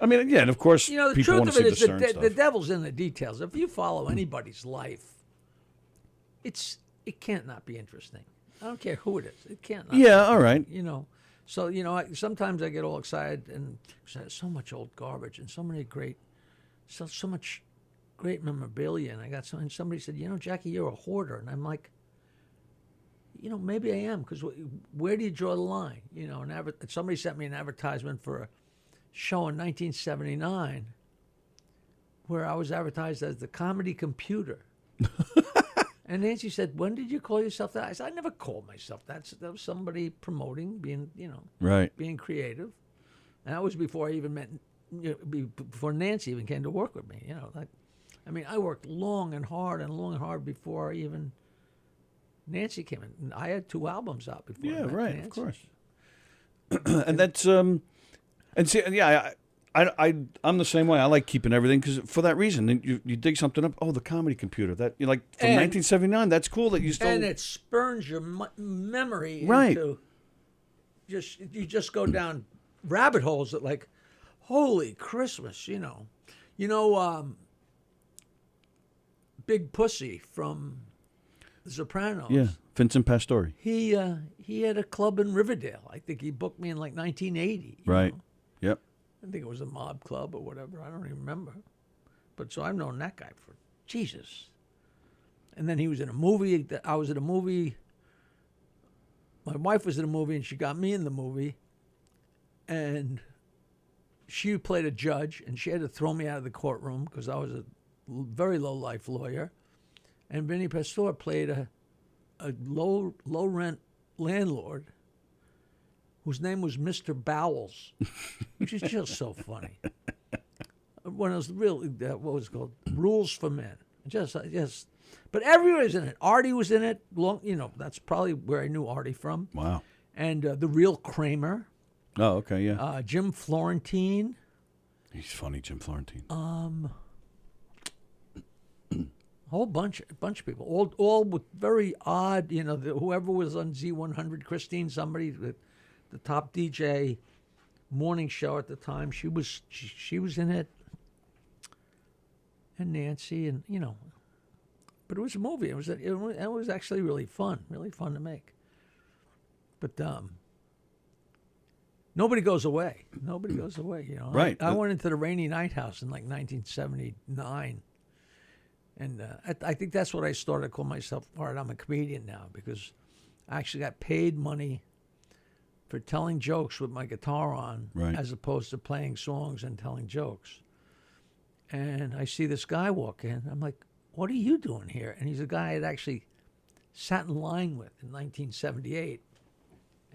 I mean, again, of course, the people truth want of to it see is the Stern stuff. the devil's in the details. If you follow anybody's life, it can't not be interesting. I don't care who it is. It can't not. Yeah, all right. So sometimes I get all excited and so much old garbage and so much great memorabilia. And somebody said, Jackie, you're a hoarder, and I'm like, maybe I am, because where do you draw the line? Somebody sent me an advertisement for a show in 1979 where I was advertised as the comedy computer. And Nancy said, when did you call yourself that? I said, I never called myself that. That was somebody promoting, being, right, being creative. And that was before I even met, before Nancy even came to work with me. I worked long and hard before even Nancy came in. I had 2 albums out before I met Nancy. Of course. And that's and see, yeah, I'm the same way. I like keeping everything because for that reason, you dig something up. Oh, the comedy computer. That from 1979. That's cool that you still. And it spurns your memory right. into you just go down rabbit holes that like, holy Christmas, Big Pussy from The Sopranos. Yeah, Vincent Pastore. He had a club in Riverdale. I think he booked me in like 1980. Right. Yep. I think it was a mob club or whatever. I don't even remember. But so I've known that guy for Jesus. And then he was in a movie. I was in a movie. My wife was in a movie, and she got me in the movie. And she played a judge, and she had to throw me out of the courtroom because I was a very low-life lawyer. And Vinny Pastore played a low-rent landlord whose name was Mr. Bowles, which is just so funny. When it was really, what was it called? Rules for Men. Just, but everyone was in it. Artie was in it. That's probably where I knew Artie from. Wow. And the real Kramer. Oh, okay, yeah. Jim Florentine. He's funny, Jim Florentine. A whole bunch of people, all with very odd, whoever was on Z100, Christine, somebody, the top DJ morning show at the time, she was in it, and Nancy, and but it was a movie. It was actually really fun to make. But nobody goes away. Right. I went into the Rainy Night House in like 1979. And I think that's what I started to call myself. All right, I'm a comedian now because I actually got paid money for telling jokes with my guitar on, right, as opposed to playing songs and telling jokes. And I see this guy walk in. I'm like, what are you doing here? And he's a guy I'd actually sat in line with in 1978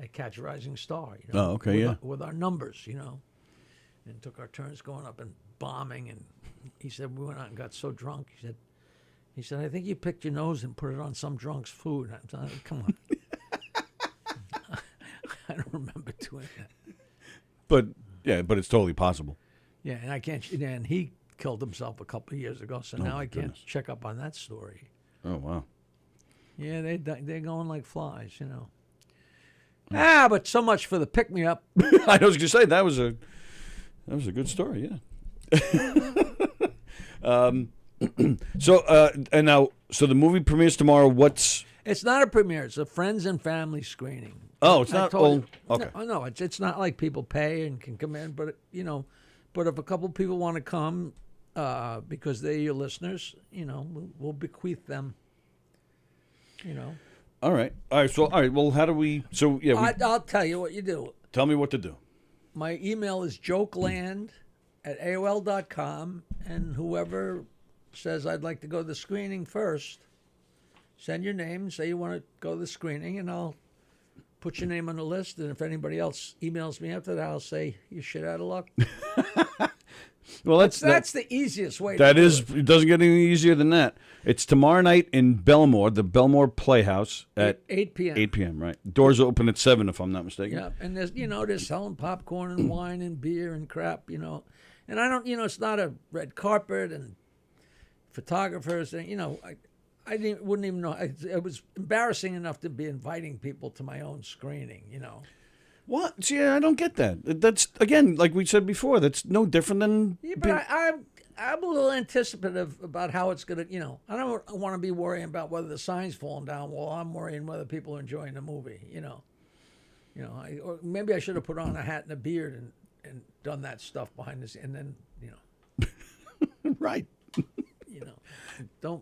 at Catch a Rising Star. You know, Oh, okay, with our numbers, you know, and took our turns going up and bombing. And he said, we went out and got so drunk. He said, I think you picked your nose and put it on some drunk's food. I'm like, come on. I don't remember doing that. But it's totally possible. Yeah, and I can't. And he killed himself a couple of years ago, so now I can't check up on that story. Oh wow. Yeah, they're going like flies, you know. But so much for the pick me up. I was gonna say that was a good story. Yeah. So the movie premieres tomorrow. It's not a premiere. It's a friends and family screening. Oh, it's not. Okay. No, it's not like people pay and can come in, but you know, but if a couple people want to come, because they're your listeners, you know, we'll bequeath them. You know. All right. Well, how do we? So yeah. I'll tell you what you do. Tell me what to do. My email is jokeland@aol.com, and whoever says I'd like to go to the screening first, send your name, say you want to go to the screening, and I'll put your name on the list. And if anybody else emails me after that, I'll say you're shit out of luck. Well, that's the easiest way. That is, it doesn't get any easier than that. It's tomorrow night in Belmore, the Belmore Playhouse at 8 p.m. 8 p.m. Right. Doors open at 7, if I'm not mistaken. Yeah, and they're selling popcorn and wine and beer and crap, you know. And I don't, it's not a red carpet and photographers, and I wouldn't even know. It was embarrassing enough to be inviting people to my own screening, you know. What? See, I don't get that. That's, again, like we said before, that's no different than... Yeah, but I'm a little anticipative about how it's going to, I don't want to be worrying about whether the sign's falling down while I'm worrying whether people are enjoying the movie, or maybe I should have put on a hat and a beard and done that stuff behind the scenes, and then, Right.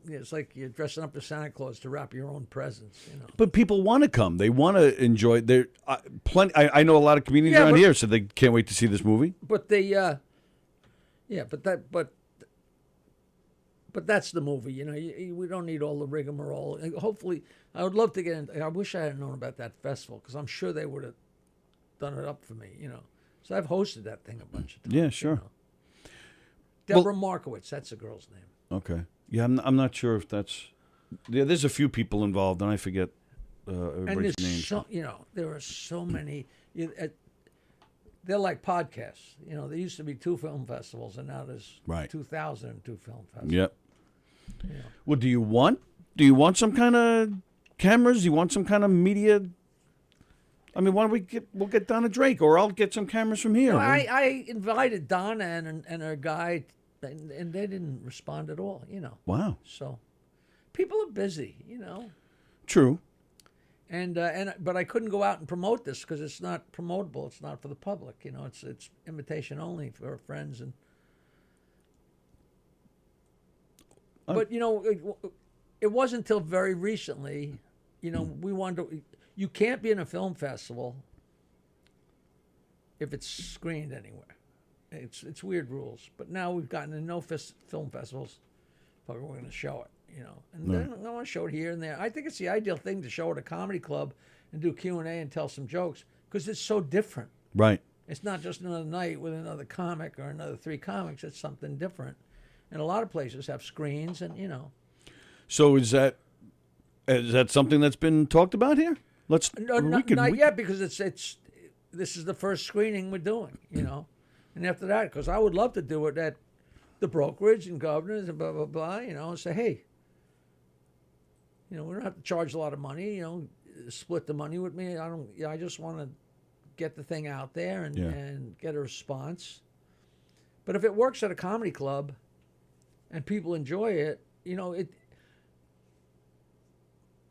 It's like you're dressing up as Santa Claus to wrap your own presents, But people want to come. They want to enjoy. There, plenty. I know a lot of comedians around here said they can't wait to see this movie. But but that's the movie. We don't need all the rigmarole. Hopefully, I would love to get in. I wish I had known about that festival, because I'm sure they would have done it up for me. So I've hosted that thing a bunch of times. Yeah, sure. Deborah Markowitz, that's the girl's name. Okay. Yeah, I'm not sure if that's... Yeah, there's a few people involved, and I forget everybody's names. There are so many... They're like podcasts. There used to be 2 film festivals, and now there's 2,002 film festivals. Yep. Well, do you want some kind of cameras? Do you want some kind of media? I mean, why don't we'll get Donna Drake, or I'll get some cameras from here. I invited Donna and her guy, and they didn't respond at all, Wow. So people are busy, True. But I couldn't go out and promote this because it's not promotable. It's not for the public, It's invitation only for friends and. But it wasn't until very recently, we wanted to. You can't be in a film festival if it's screened anywhere. It's weird rules. But now we've gotten to film festivals, but we're going to show it, And then I want to show it here and there. I think it's the ideal thing to show at a comedy club and do Q&A and tell some jokes, because it's so different. Right. It's not just another night with another comic or another 3 comics. It's something different. And a lot of places have screens, and So is that something that's been talked about here? Not yet, because this is the first screening we're doing, And after that, because I would love to do it at the brokerage and Governors and blah, blah, blah, and say, hey, we don't have to charge a lot of money, split the money with me. I just want to get the thing out there and get a response. But if it works at a comedy club and people enjoy it,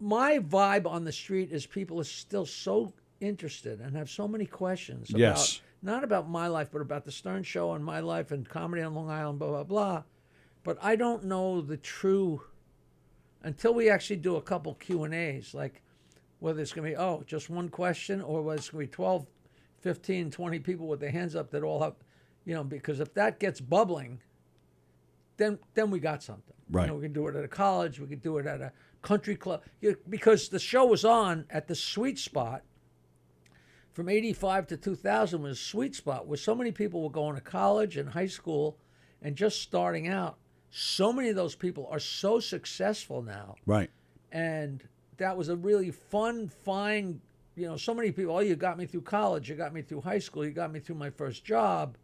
my vibe on the street is people are still so interested and have so many questions about, not about my life, but about the Stern Show and my life and comedy on Long Island, blah, blah, blah. But I don't know the true, until we actually do a couple Q&As, like whether it's going to be, just one question, or whether it's going to be 12, 15, 20 people with their hands up that all have, because if that gets bubbling, then we got something. Right. You know, we could do it at a college. We could do it at a country club. Because the show was on at the sweet spot. From 85 to 2000 was a sweet spot where so many people were going to college and high school and just starting out. So many of those people are so successful now. Right. And that was a really fun, fine, you know, so many people, oh, you got me through college, you got me through high school, you got me through my first job.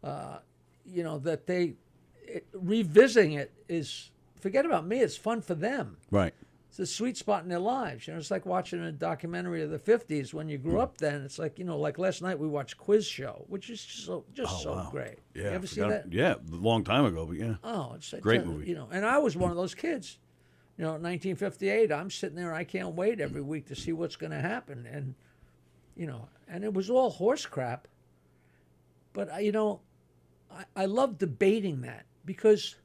You know, that revisiting it is, forget about me, it's fun for them. Right. It's a sweet spot in their lives. You know, it's like watching a documentary of the 50s when you grew up then. It's like, you know, like last night we watched Quiz Show, which is so wow. great. Yeah. You ever see that? Yeah, a long time ago, but yeah. Oh, it's like great movie. You know, and I was one of those kids. You know, in 1958, I'm sitting there, I can't wait every week to see what's going to happen. And, you know, and it was all horse crap. But, you know, I love debating that because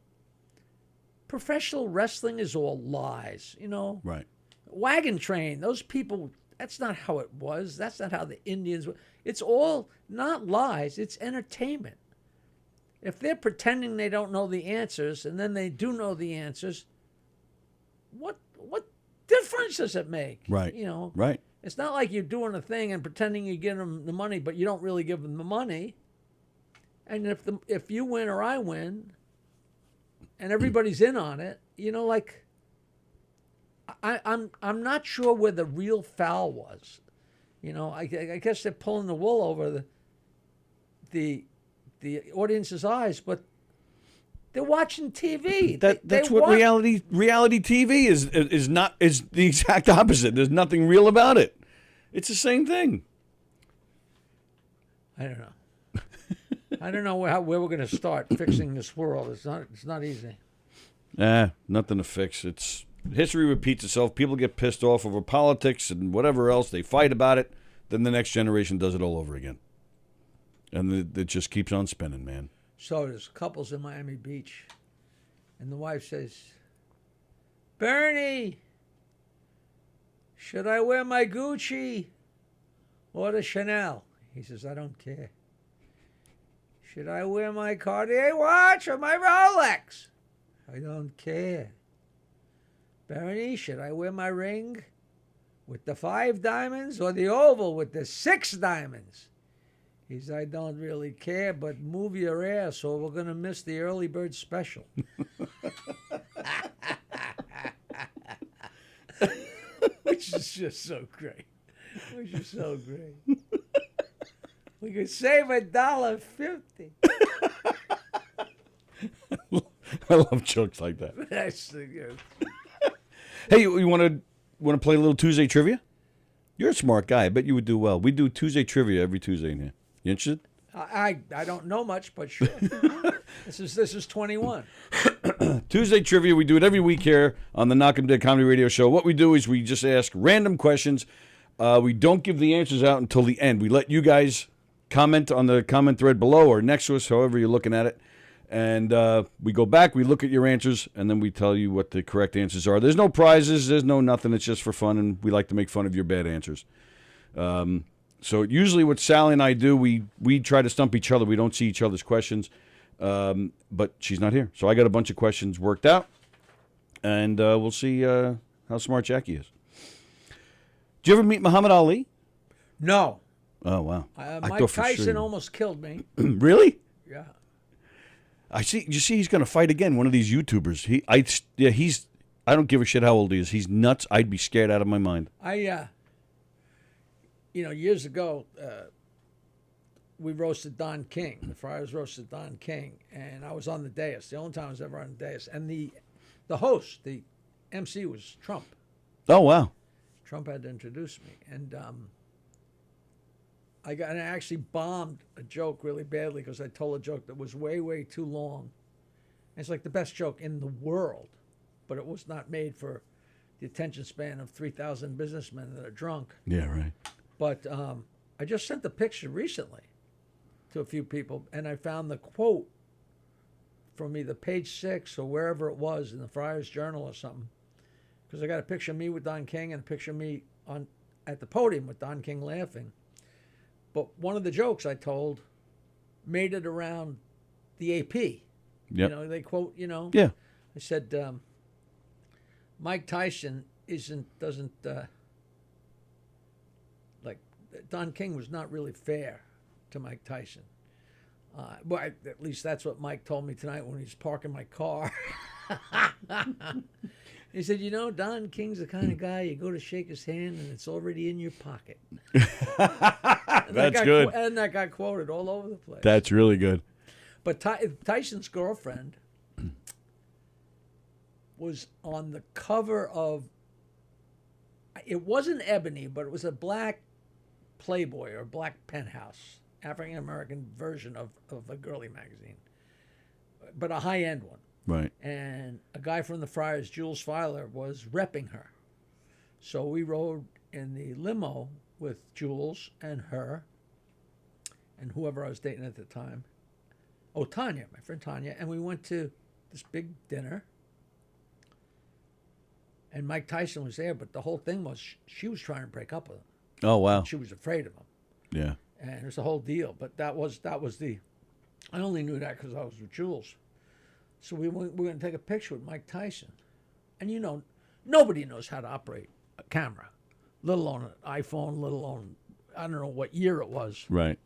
professional wrestling is all lies, you know. Right. Wagon Train, those people, that's not how it was. That's not how the Indians were. It's all not lies, it's entertainment. If they're pretending they don't know the answers and then they do know the answers, what difference does it make? Right. You know. Right. It's not like you're doing a thing and pretending you give them the money, but you don't really give them the money. And if you win or I win, and everybody's in on it, you know, like I'm not sure where the real foul was. You know, I guess they're pulling the wool over the audience's eyes, but they're watching TV. That's what reality TV is not, is the exact opposite. There's nothing real about it. It's the same thing. I don't know. I don't know where we're going to start fixing this world. It's not easy. Nothing to fix. It's history repeats itself. People get pissed off over politics and whatever else. They fight about it. Then the next generation does it all over again. And it just keeps on spinning, man. So there's couples in Miami Beach, and the wife says, "Bernie, should I wear my Gucci or the Chanel?" He says, "I don't care." "Should I wear my Cartier watch or my Rolex?" "I don't care." "Bernie, should I wear my ring with the 5 diamonds or the oval with the 6 diamonds?" He says, "I don't really care, but move your ass or we're going to miss the early bird special." Which is just so great. We could save $1.50. I love jokes like that. That's the good. Hey, you want to play a little Tuesday trivia? You're a smart guy. I bet you would do well. We do Tuesday trivia every Tuesday in here. You interested? I don't know much, but sure. This is 21. Tuesday trivia. We do it every week here on the Knockem Dead Comedy Radio Show. What we do is we just ask random questions. We don't give the answers out until the end. We let you guys comment on the comment thread below or next to us, however you're looking at it. And we go back, we look at your answers, and then we tell you what the correct answers are. There's no prizes, there's no nothing. It's just for fun, and we like to make fun of your bad answers. So usually what Sallie and I do, we try to stump each other. We don't see each other's questions, but she's not here. So I got a bunch of questions worked out, and we'll see how smart Jackie is. Did you ever meet Muhammad Ali? No. Oh, wow. Mike Tyson almost killed me. Really? Yeah. You see he's going to fight again, one of these YouTubers. I don't give a shit how old he is. He's nuts. I'd be scared out of my mind. Years ago, we roasted Don King. The Friars roasted Don King, and I was on the dais. The only time I was ever on the dais. And the host, the MC, was Trump. Oh, wow. Trump had to introduce me, and I actually bombed a joke really badly because I told a joke that was way, way too long. And it's like the best joke in the world, but it was not made for the attention span of 3,000 businessmen that are drunk. Yeah, right. But I just sent the picture recently to a few people, and I found the quote from either page 6 or wherever it was in the Friars Journal or something, because I got a picture of me with Don King and a picture of me at the podium with Don King laughing. But one of the jokes I told made it around the AP. Yep. You know, they quote, you know. Yeah. I said, Mike Tyson doesn't like, Don King was not really fair to Mike Tyson. Well, at least that's what Mike told me tonight when he was parking my car. He said, you know, Don King's the kind of guy you go to shake his hand and it's already in your pocket. That's good. And that got quoted all over the place. That's really good. But Tyson's girlfriend was on the cover of, it wasn't Ebony, but it was a black Playboy or black Penthouse, African-American version of a girly magazine, but a high-end one. Right. And a guy from the Friars, Jules Filer, was repping her. So we rode in the limo with Jules and her and whoever I was dating at the time. Oh, Tanya, my friend Tanya. And we went to this big dinner. And Mike Tyson was there, but the whole thing was she was trying to break up with him. Oh, wow. She was afraid of him. Yeah. And it was the whole deal. But that was the, I only knew that because I was with Jules. So we were going to take a picture with Mike Tyson. And you know, nobody knows how to operate a camera, let alone an iPhone, let alone, I don't know what year it was. Right.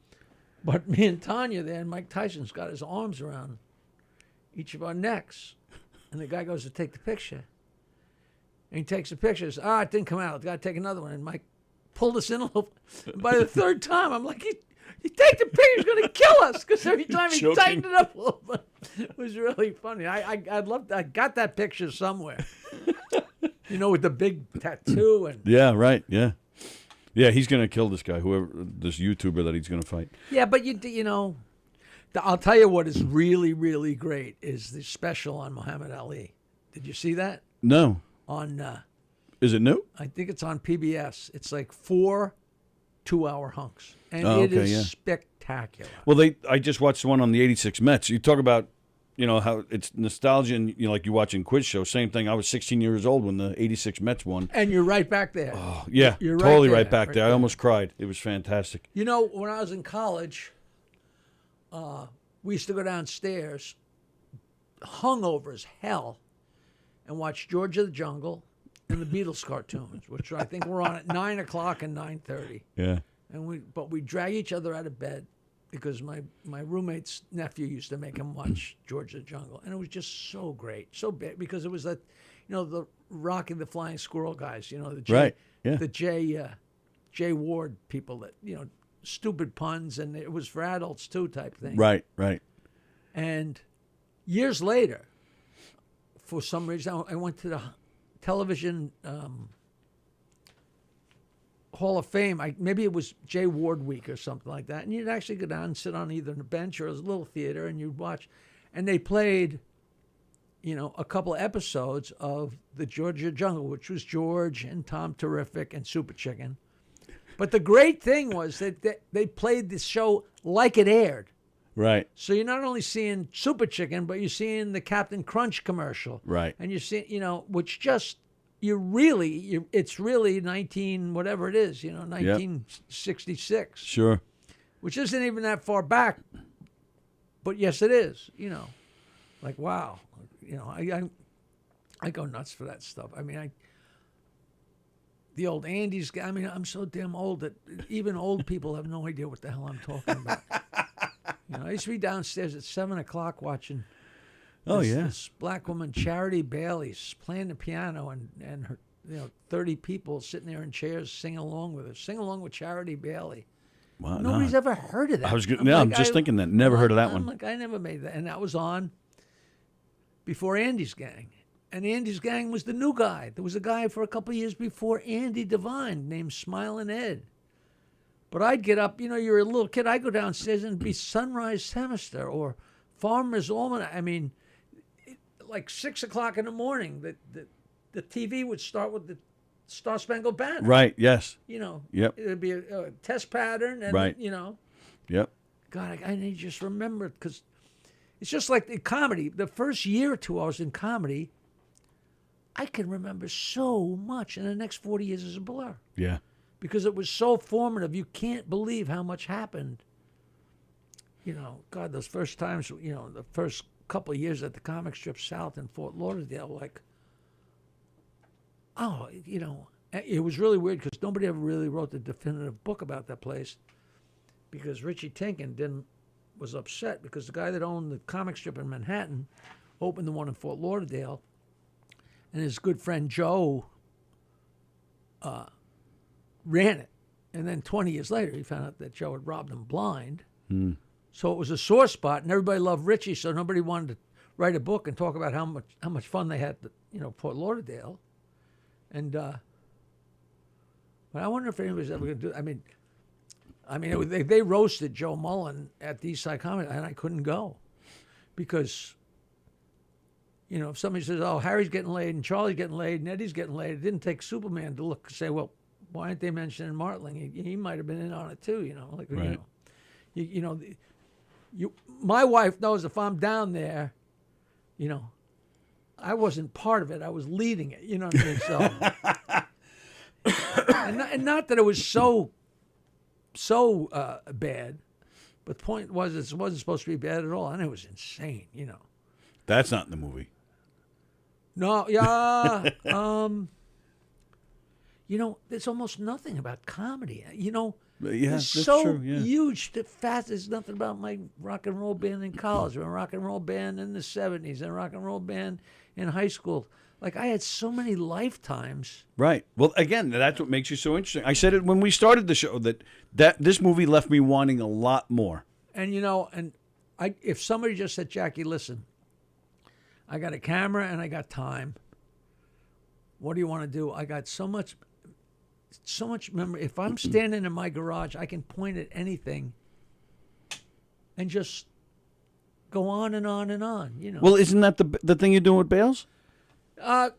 But me and Tanya there, and Mike Tyson's got his arms around each of our necks. And the guy goes to take the picture. And he takes the picture. Says, it didn't come out. Got to take another one. And Mike pulled us in a little. And by the third time, I'm like, you take the picture, he's going to kill us. Because every time he tightened it up a little bit, it was really funny. I got that picture somewhere. You know, with the big tattoo. And yeah, right. Yeah. Yeah, he's going to kill this guy, this YouTuber that he's going to fight. Yeah, but you know, I'll tell you what is really, really great is the special on Muhammad Ali. Did you see that? No. On is it new? I think it's on PBS. It's like 4 2-hour hunks, and it is spectacular. Well, I just watched one on the '86 Mets. You talk about, you know, how it's nostalgia, and you know, like you watching quiz show. Same thing. I was 16 years old when the '86 Mets won, and you're right back there. Oh yeah, you're totally right back there. I almost cried. It was fantastic. You know, when I was in college, we used to go downstairs, hungover as hell, and watch George of the Jungle and the Beatles cartoons, which I think were on at 9 o'clock and 9:30. Yeah. And we drag each other out of bed because my roommate's nephew used to make him watch George of the Jungle, and it was just so great, so big because it was that, you know, the Rocky the Flying Squirrel guys, you know, the Jay Ward people that, you know, stupid puns, and it was for adults too type thing. Right, right. And years later, for some reason, I went to the television Hall of Fame. Maybe it was Jay Ward Week or something like that. And you'd actually go down and sit on either a bench or a little theater, and you'd watch. And they played, you know, a couple of episodes of the Georgia Jungle, which was George and Tom Terrific and Super Chicken. But the great thing was that they played the show like it aired. Right. So you're not only seeing Super Chicken, but you're seeing the Captain Crunch commercial. Right. And you're seeing, you know, which just, it's really 1966. Sure. Which isn't even that far back. But yes, it is, you know. Like, wow. You know, I go nuts for that stuff. I mean, the old Andy's guy, I mean, I'm so damn old that even old people have no idea what the hell I'm talking about. You know, I used to be downstairs at 7 o'clock watching this black woman, Charity Bailey's, playing the piano, and her, you know, 30 people sitting there in chairs singing along with her. Sing along with Charity Bailey. Wow, Nobody's ever heard of that. I'm just thinking that. Never heard of that one. I'm like, I never made that. And that was on before Andy's Gang. And Andy's Gang was the new guy. There was a guy for a couple of years before Andy Devine named Smilin' Ed. But I'd get up, you know, you're a little kid. I'd go downstairs and be Sunrise Semester or Farmer's Almanac. I mean, like 6 o'clock in the morning, the TV would start with the Star Spangled Banner. Right, yes. You know, yep. It would be a test pattern. And, right. You know. Yep. God, I just remember it because it's just like the comedy. The first year or two I was in comedy, I can remember so much. And the next 40 years is a blur. Yeah. Because it was so formative. You can't believe how much happened. You know, God, those first times, you know, the first couple of years at the Comic Strip South in Fort Lauderdale, like, oh, you know, it was really weird because nobody ever really wrote the definitive book about that place because Richie Tinkin was upset because the guy that owned the comic strip in Manhattan opened the one in Fort Lauderdale, and his good friend Joe ran it. And then 20 years later, he found out that Joe had robbed him blind. So it was a sore spot, and everybody loved Richie, so nobody wanted to write a book and talk about how much fun they had at, you know, Fort Lauderdale. And but I wonder if anybody's ever going to do. I mean, they roasted Joe Mullen at the Eastside Comedy, and I couldn't go because, you know, if somebody says, "Oh, Harry's getting laid and Charlie's getting laid and Eddie's getting laid," it didn't take Superman to look and say, "Well, why aren't they mentioning Martling? He might have been in on it too." You know, like Right. you know, my wife knows if I'm down there, you know, I wasn't part of it. I was leading it. You know what I mean? So, and not that it was so bad, but the point was it wasn't supposed to be bad at all, and it was insane. You know. That's not in the movie. No, yeah. You know, there's almost nothing about comedy. You know, Yeah, it's that's so true, yeah. huge, fast. There's nothing about my rock and roll band in college, or a rock and roll band in the 70s, and a rock and roll band in high school. Like, I had so many lifetimes. Right. Well, again, that's what makes you so interesting. I said it when we started the show that this movie left me wanting a lot more. And, you know, if somebody just said, "Jackie, listen, I got a camera and I got time. What do you want to do?" I got so much memory. If I'm standing in my garage, I can point at anything and just go on and on and on, you know. Well, isn't that the thing you're doing with Bales?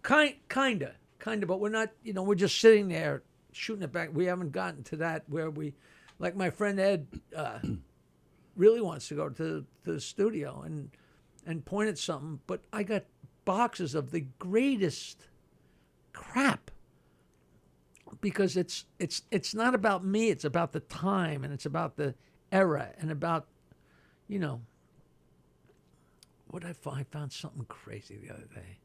Kinda, but we're not, you know, we're just sitting there shooting it back. We haven't gotten to that where like my friend Ed really wants to go to the studio and point at something, but I got boxes of the greatest crap because it's not about me, it's about the time and it's about the era and about, you know, what I found something crazy the other day.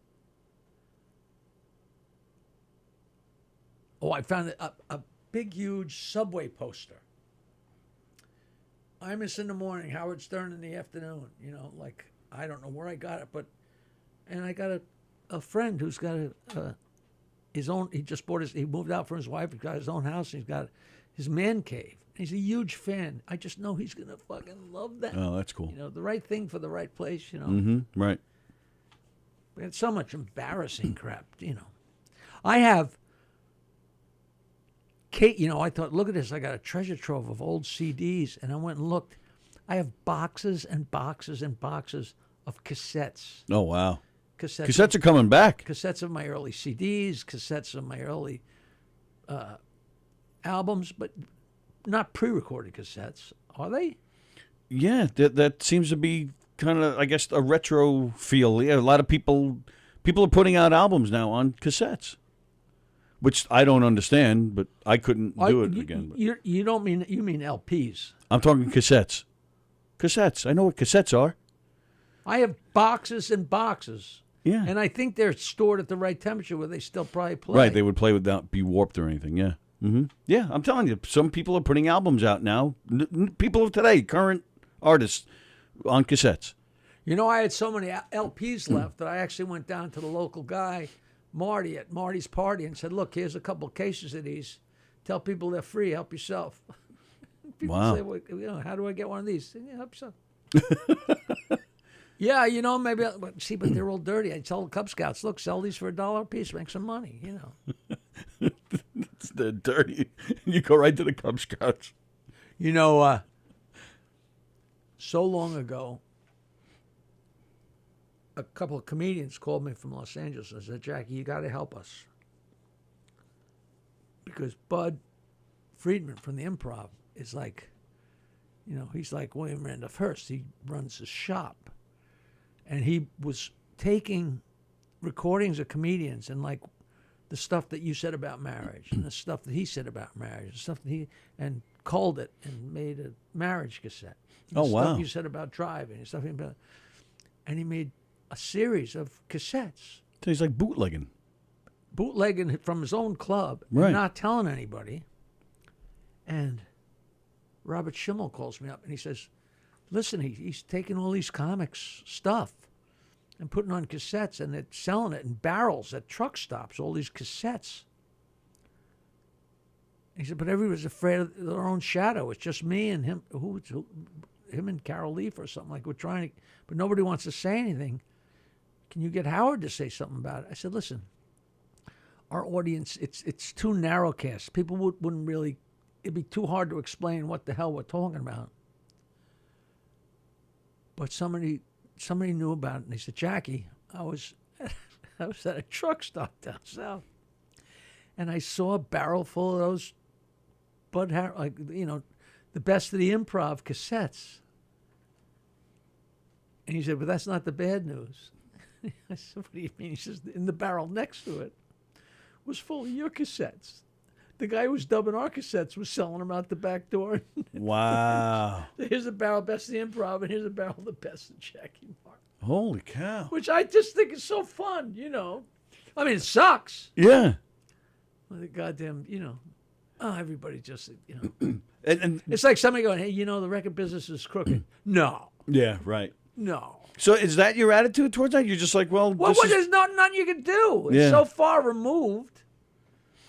Oh, I found a big, huge Subway poster. Imus in the morning, Howard Stern in the afternoon. You know, like, I don't know where I got it, and I got a friend who's got his own, he moved out from his wife, he's got his own house, and he's got his man cave. He's a huge fan. I just know he's going to fucking love that. Oh, that's cool. You know, the right thing for the right place, you know. Mm-hmm, right. We had so much embarrassing crap, you know. I have, Kate, you know, I thought, look at this. I got a treasure trove of old CDs, and I went and looked. I have boxes and boxes and boxes of cassettes. Oh, wow. Cassettes are coming back. Cassettes of my early CDs, cassettes of my early albums, but not pre-recorded cassettes. Are they? Yeah, that seems to be kind of, I guess, a retro feel. Yeah, a lot of people are putting out albums now on cassettes, which I don't understand, but I couldn't do it again. But. You don't mean, you mean LPs. I'm talking cassettes. Cassettes. I know what cassettes are. I have boxes and boxes. Yeah. And I think they're stored at the right temperature where they still probably play. Right, they would play without be warped or anything, yeah. Mm-hmm. Yeah, I'm telling you, some people are putting albums out now. People of today, current artists, on cassettes. You know, I had so many LPs left that I actually went down to the local guy, Marty, at Marty's party and said, look, here's a couple cases of these. Tell people they're free. Help yourself. People say, well, you know, how do I get one of these? Yeah, help yourself. Yeah, you know, maybe, but they're all dirty. I tell the Cub Scouts, look, sell these for $1 a piece, make some money, you know. They're dirty. You go right to the Cub Scouts. You know, so long ago, a couple of comedians called me from Los Angeles and said, Jackie, you got to help us. Because Bud Friedman from the Improv is like, you know, he's like William Randolph Hearst. He runs a shop. And he was taking recordings of comedians and like the stuff that you said about marriage and the stuff that he said about marriage, the stuff that and culled it and made a marriage cassette. Oh, the wow. Stuff you said about driving, and stuff about, and he made a series of cassettes. So he's like bootlegging From his own club, Right. and not telling anybody. And Robert Schimmel calls me up and he says, listen, he's taking all these comics stuff and putting on cassettes, and they're selling it in barrels at truck stops, all these cassettes. He said, but everybody's afraid of their own shadow. It's just me and him, him and Carol Leaf or something. Like, we're trying to, but nobody wants to say anything. Can you get Howard to say something about it? I said, listen, our audience, it's too narrowcast. People wouldn't really, it'd be too hard to explain what the hell we're talking about. But somebody knew about it, and they said, Jackie, I was at a truck stop down south, and I saw a barrel full of those Bud Harris, like, the best of the Improv cassettes. And he said, but that's not the bad news. I said, what do you mean? He says, in the barrel next to it was full of your cassettes. The guy who was dubbing our cassettes was selling them out the back door. Wow. Here's a barrel best of the Improv, and here's a barrel the best of Jackie Mark. Holy cow. Which I just think is so fun, I mean, it sucks. Yeah. Well, the goddamn, everybody just, And it's like somebody going, hey, the record business is crooked. No. Yeah, right. No. So is that your attitude towards that? You're just like, well, there's nothing you can do. It's so far removed.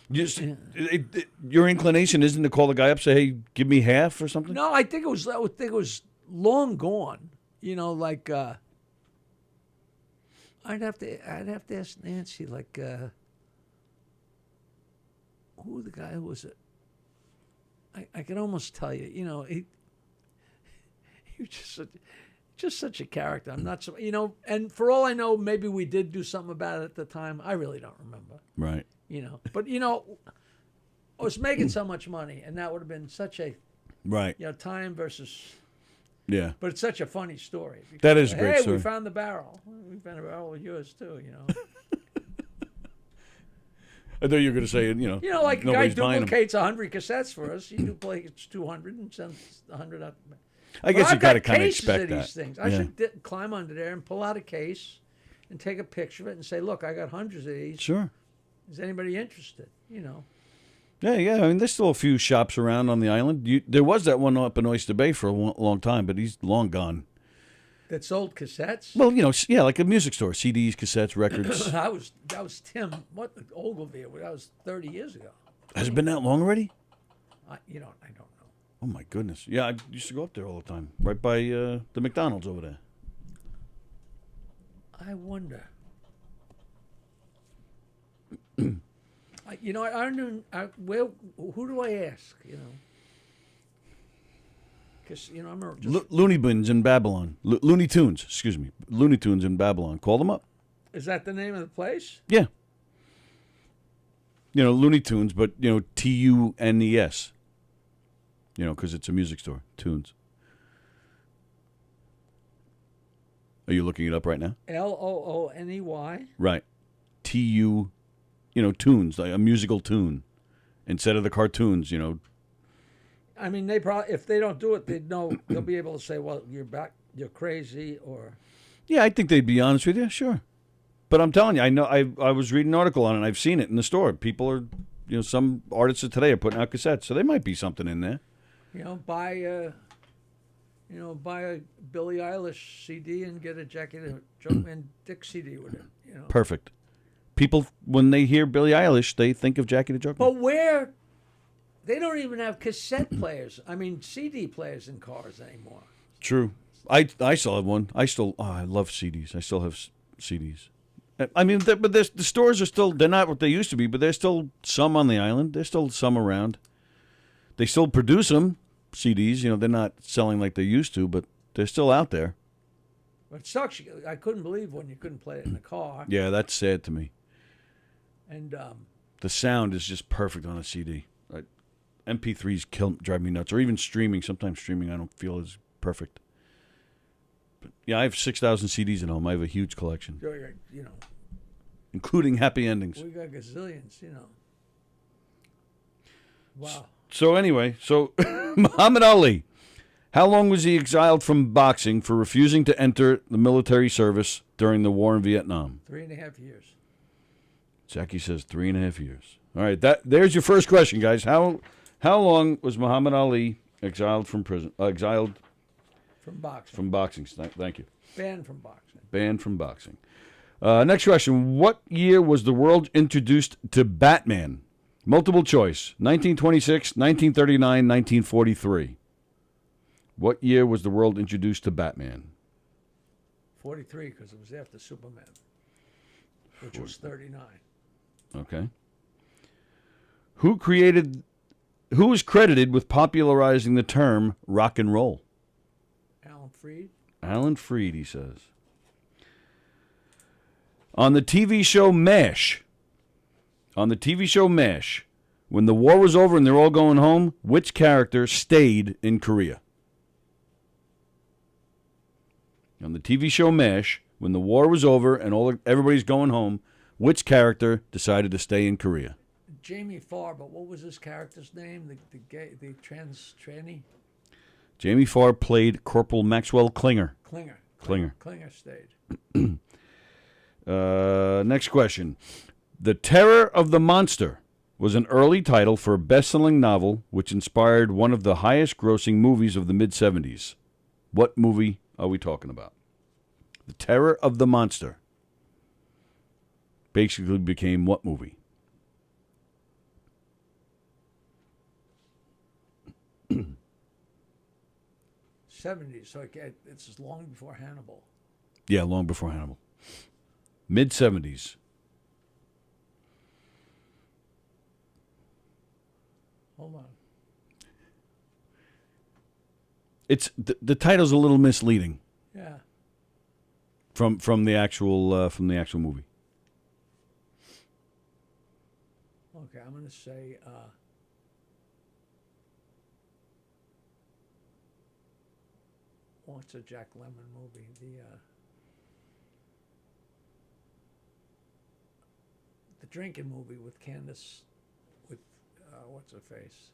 Your inclination isn't to call the guy up, say, hey, give me half or something? No, I think it was long gone. Like I'd have to ask Nancy, like who the guy was it? I can almost tell you, he was just such a character. I'm not so, and for all I know, maybe we did do something about it at the time. I really don't remember. Right. But I was making so much money, and that would have been such a right. Time versus. Yeah. But it's such a funny story. Because, that is a great story. We found the barrel. We found a barrel with yours too. I thought you were going to say, like a guy buying duplicates 100 cassettes for us. He duplicates 200 and sends 100 up. I guess you got to kind of cases expect of that. These things. I should climb under there and pull out a case and take a picture of it and say, look, I got hundreds of these. Sure. Is anybody interested? Yeah. I mean, there's still a few shops around on the island. There was that one up in Oyster Bay for a long time, but he's long gone. That sold cassettes? Well, like a music store, CDs, cassettes, records. that was Tim. Ogilvy? That was 30 years ago. Has it been that long already? I don't know. Oh my goodness! Yeah, I used to go up there all the time, right by the McDonald's over there. I wonder. I don't know. Who do I ask? Because I'm just Looney Bins in Babylon. Looney Tunes, excuse me. Looney Tunes in Babylon. Call them up. Is that the name of the place? Yeah. Looney Tunes, but Tunes. Because it's a music store. Tunes. Are you looking it up right now? Looney. Right. Tunes, like a musical tune, instead of the cartoons. I mean, they probably, if they don't do it, they'll be able to say, well, you're crazy, or. Yeah, I think they'd be honest with you, sure. But I'm telling you, I know. I was reading an article on it. I've seen it in the store. People are, some artists of today are putting out cassettes, so there might be something in there. Buy a Billie Eilish CD and get a Jackie the Junkman Dick CD with it. Perfect. People, when they hear Billie Eilish, they think of Jackie the Junkman. But they don't even have cassette players. I mean, CD players in cars anymore. True. I still have one. I love CDs. I still have CDs. I mean, but the stores are still, they're not what they used to be, but there's still some on the island. There's still some around. They still produce them, CDs. They're not selling like they used to, but they're still out there. But it sucks. I couldn't believe when you couldn't play it in the car. Yeah, that's sad to me. And the sound is just perfect on a CD. MP3s drive me nuts, or even streaming. Sometimes streaming I don't feel is perfect. But yeah, I have 6,000 CDs at home. I have a huge collection, including happy endings. We got gazillions, Wow. So anyway, Muhammad Ali How long was he exiled from boxing for refusing to enter the military service during the war in Vietnam? 3.5 years. Jackie says 3.5 years. All right, there's your first question, guys. How long was Muhammad Ali exiled from prison? Exiled from boxing. From boxing. Thank you. Banned from boxing. Banned from boxing. Next question. What year was the world introduced to Batman? Multiple choice. 1926, 1939, 1943. What year was the world introduced to Batman? 43, because it was after Superman, which was 39. Okay. Who is credited with popularizing the term rock and roll? Alan Freed. Alan Freed, he says. On the TV show MASH, when the war was over and they're all going home, which character stayed in Korea? On the TV show MASH, when the war was over and everybody's going home, which character decided to stay in Korea? Jamie Farr, but what was his character's name? The tranny? Jamie Farr played Corporal Maxwell Klinger. Klinger stayed. Next question. The Terror of the Monster was an early title for a best-selling novel which inspired one of the highest-grossing movies of the mid-'70s. What movie are we talking about? The Terror of the Monster basically became what movie? '70s, so it's long before Hannibal. Yeah, long before Hannibal. Mid-'70s. Hold on. It's the title's a little misleading. Yeah. From the actual movie. Okay, I'm going to say what's a Jack Lemmon movie? The drinking movie with Candace, with what's her face?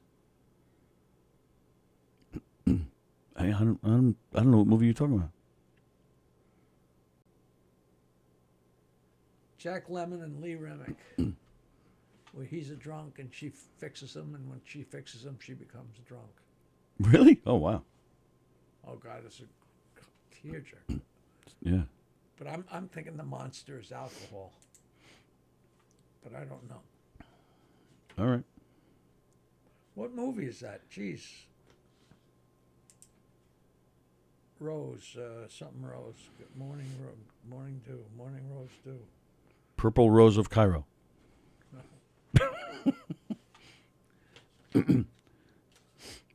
I don't know what movie you're talking about. Jack Lemmon and Lee Remick, where he's a drunk and she fixes him, and when she fixes him, she becomes drunk. Really? Oh, wow. Oh God, it's a tearjerker. Yeah. But I'm thinking the monster is alcohol, but I don't know. All right. What movie is that? Jeez. Rose, something Rose. Good morning, morning dew, morning rose dew. Purple Rose of Cairo.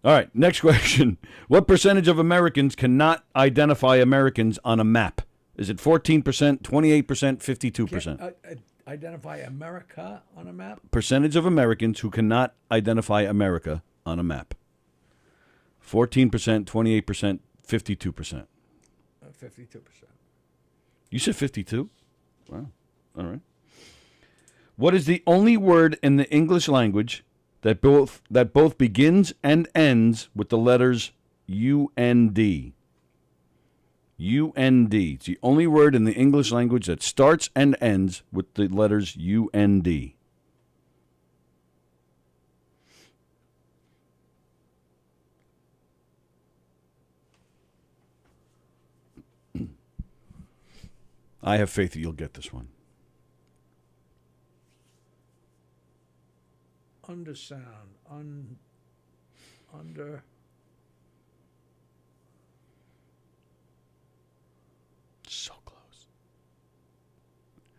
All right, next question. What percentage of Americans cannot identify Americans on a map? Is it 14%, 28%, 52%? Identify America on a map? Percentage of Americans who cannot identify America on a map. 14%, 28%, 52%. 52%. You said 52? Wow. All right. What is the only word in the English language that both begins and ends with the letters UND? UND. It's the only word in the English language that starts and ends with the letters UND. I have faith that you'll get this one. Undersound. Under. So close.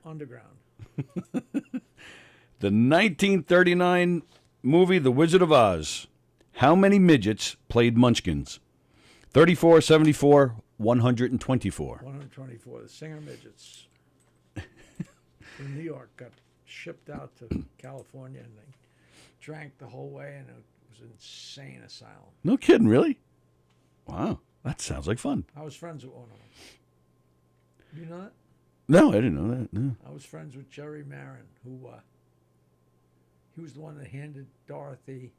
Underground. The 1939 movie The Wizard of Oz. How many midgets played Munchkins? 34, 74, 124. 124. The singer midgets from New York got shipped out to California, and they drank the whole way, and it was an insane asylum. No kidding, really? Wow, that sounds like fun. I was friends with one of them. You know that? No, I didn't know that. No. I was friends with Jerry Marin, who he was the one that handed Dorothy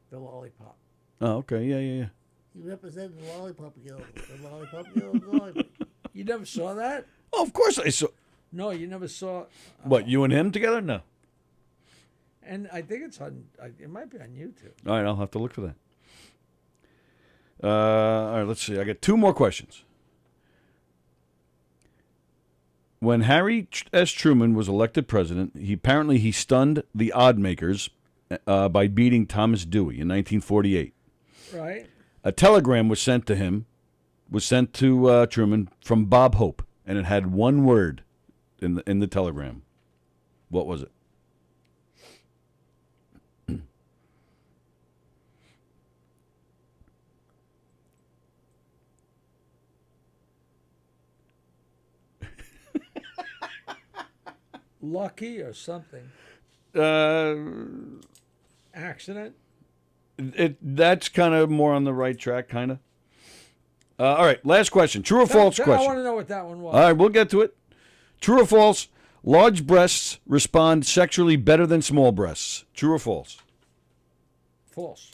the lollipop. Oh, okay. Yeah. He represented the Lollipop Guild. The Lollipop Guild. You never saw that? Oh, of course I saw. No, you never saw. What, you and him together? No. And I think it's on. It might be on YouTube. All right, I'll have to look for that. All right, let's see. I got 2 more questions. When Harry S. Truman was elected president, he stunned the odd makers by beating Thomas Dewey in 1948. Right. A telegram was sent to Truman from Bob Hope, and it had one word in the telegram. What was it? Lucky or something. Accident. That's kind of more on the right track, kind of. All right, last question. True or false question? I want to know what that one was. All right, we'll get to it. True or false? Large breasts respond sexually better than small breasts. True or false? False.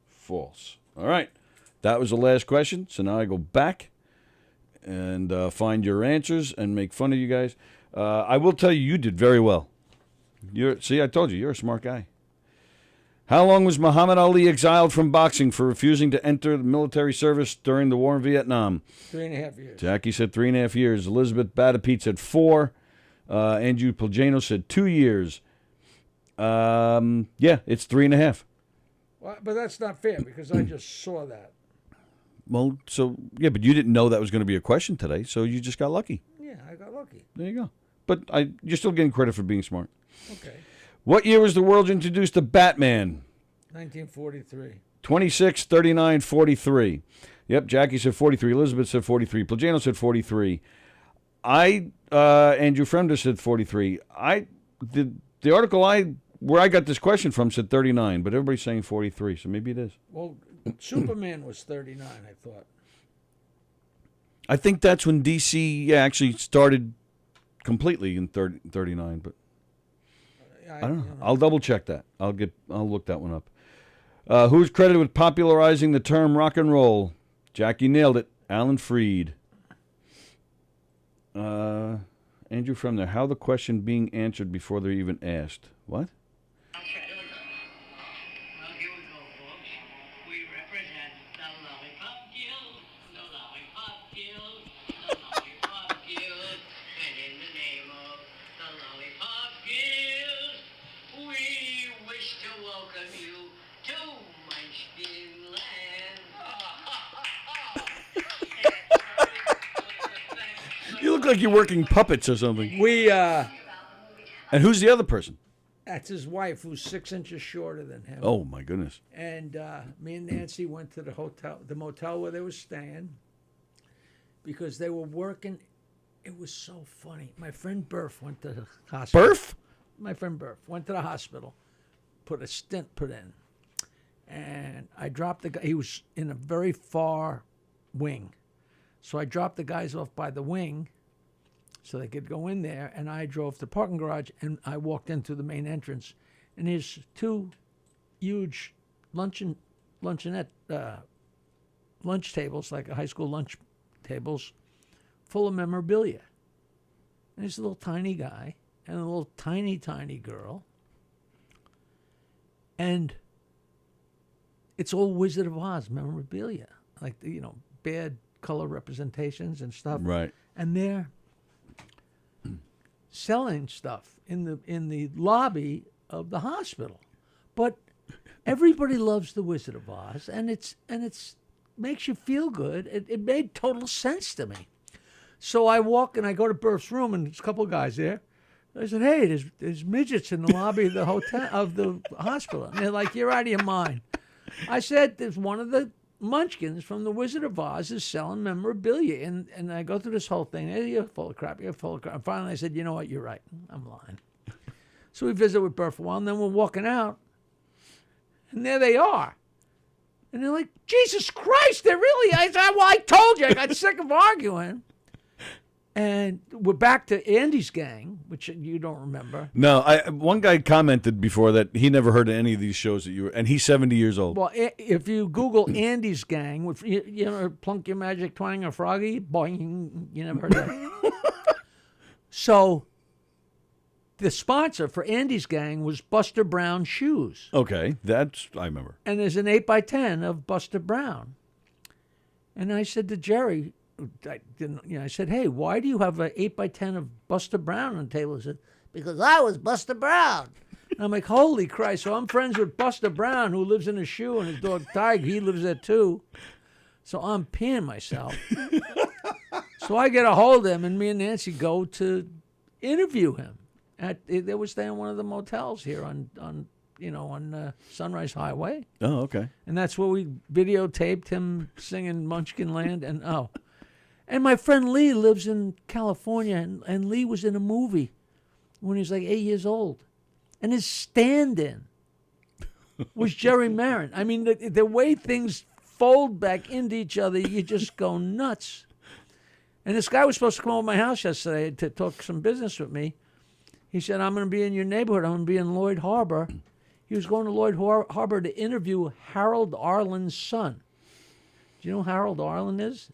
False. All right. That was the last question. So now I go back and find your answers and make fun of you guys. I will tell you did very well. See, I told you, you're a smart guy. How long was Muhammad Ali exiled from boxing for refusing to enter the military service during the war in Vietnam? 3.5 years. Jackie said 3.5 years. Elizabeth Batapete said 4. Andrew Pulgano said 2 years. Yeah, it's 3.5. Well, but that's not fair because I just saw that. Well, so, yeah, but you didn't know that was going to be a question today, so you just got lucky. Yeah, I got lucky. There you go. But you're still getting credit for being smart. Okay. What year was the world introduced to Batman? 1943. 26, 39, 43. Yep, Jackie said 43. Elizabeth said 43. Plagano said 43. Andrew Fremder said 43. The article where I got this question from said 39, but everybody's saying 43, so maybe it is. Well, Superman was 39, I thought. I think that's when DC actually started completely in 39, but I don't know. I'll double check that. I'll look that one up. Who's credited with popularizing the term rock and roll? Jackie nailed it. Alan Freed. Andrew from there. How the question being answered before they're even asked. What? You look like you're working puppets or something. And who's the other person? That's his wife, who's 6 inches shorter than him. Oh my goodness. And me and Nancy went to the motel where they were staying, because they were working. It was so funny. My friend Burf went to the hospital. Burf? My friend Burf went to the hospital, put a stent in, and I dropped the guy. He was in a very far wing. So I dropped the guys off by the wing so they could go in there, and I drove to the parking garage, and I walked into the main entrance, and there's 2 huge lunch tables, like a high school lunch tables, full of memorabilia. And there's a little tiny guy and a little tiny girl, and it's all Wizard of Oz memorabilia, like bad color representations and stuff. Right. And they're selling stuff in the lobby of the hospital. But everybody loves the Wizard of Oz, and it's makes you feel good. It made total sense to me. So I walk and I go to Burf's room, and there's a couple of guys there. I said, "Hey, there's midgets in the lobby of the hotel of the hospital." And they're like, "You're out of your mind." I said, "There's one of the Munchkins from the Wizard of Oz is selling memorabilia," and I go through this whole thing. Hey, you're full of crap. You're full of crap. And finally, I said, "You know what? You're right. I'm lying." So we visit with Burf for a while, and then we're walking out, and there they are. And they're like, "Jesus Christ, they're really..." I said, "Well, I told you." I got sick of arguing. And we're back to Andy's gang, which you don't remember. No, one guy commented before that he never heard of any of these shows that you were, and he's 70 years old. Well, if you Google Andy's gang, with you know, plunk your magic twang a froggy, boing, you never heard that. So the sponsor for Andy's gang was Buster Brown shoes. Okay, I remember. And there's an 8x10 of Buster Brown. And I said to Jerry, I said, hey, why do you have an 8x10 of Buster Brown on the table? He said, because I was Buster Brown. And I'm like, holy Christ. So I'm friends with Buster Brown, who lives in a shoe, and his dog Tiger, he lives there too. So I'm peeing myself. So I get a hold of him, and me and Nancy go to interview him. They were staying in one of the motels here on Sunrise Highway. Oh, okay. And that's where we videotaped him singing Munchkin Land. And my friend Lee lives in California, and Lee was in a movie when he was like 8 years old. And his stand-in was Jerry Marin. I mean, the way things fold back into each other, you just go nuts. And this guy was supposed to come over to my house yesterday to talk some business with me. He said, I'm going to be in your neighborhood. I'm going to be in Lloyd Harbor. He was going to Lloyd Harbor to interview Harold Arlen's son. Do you know who Harold Arlen is?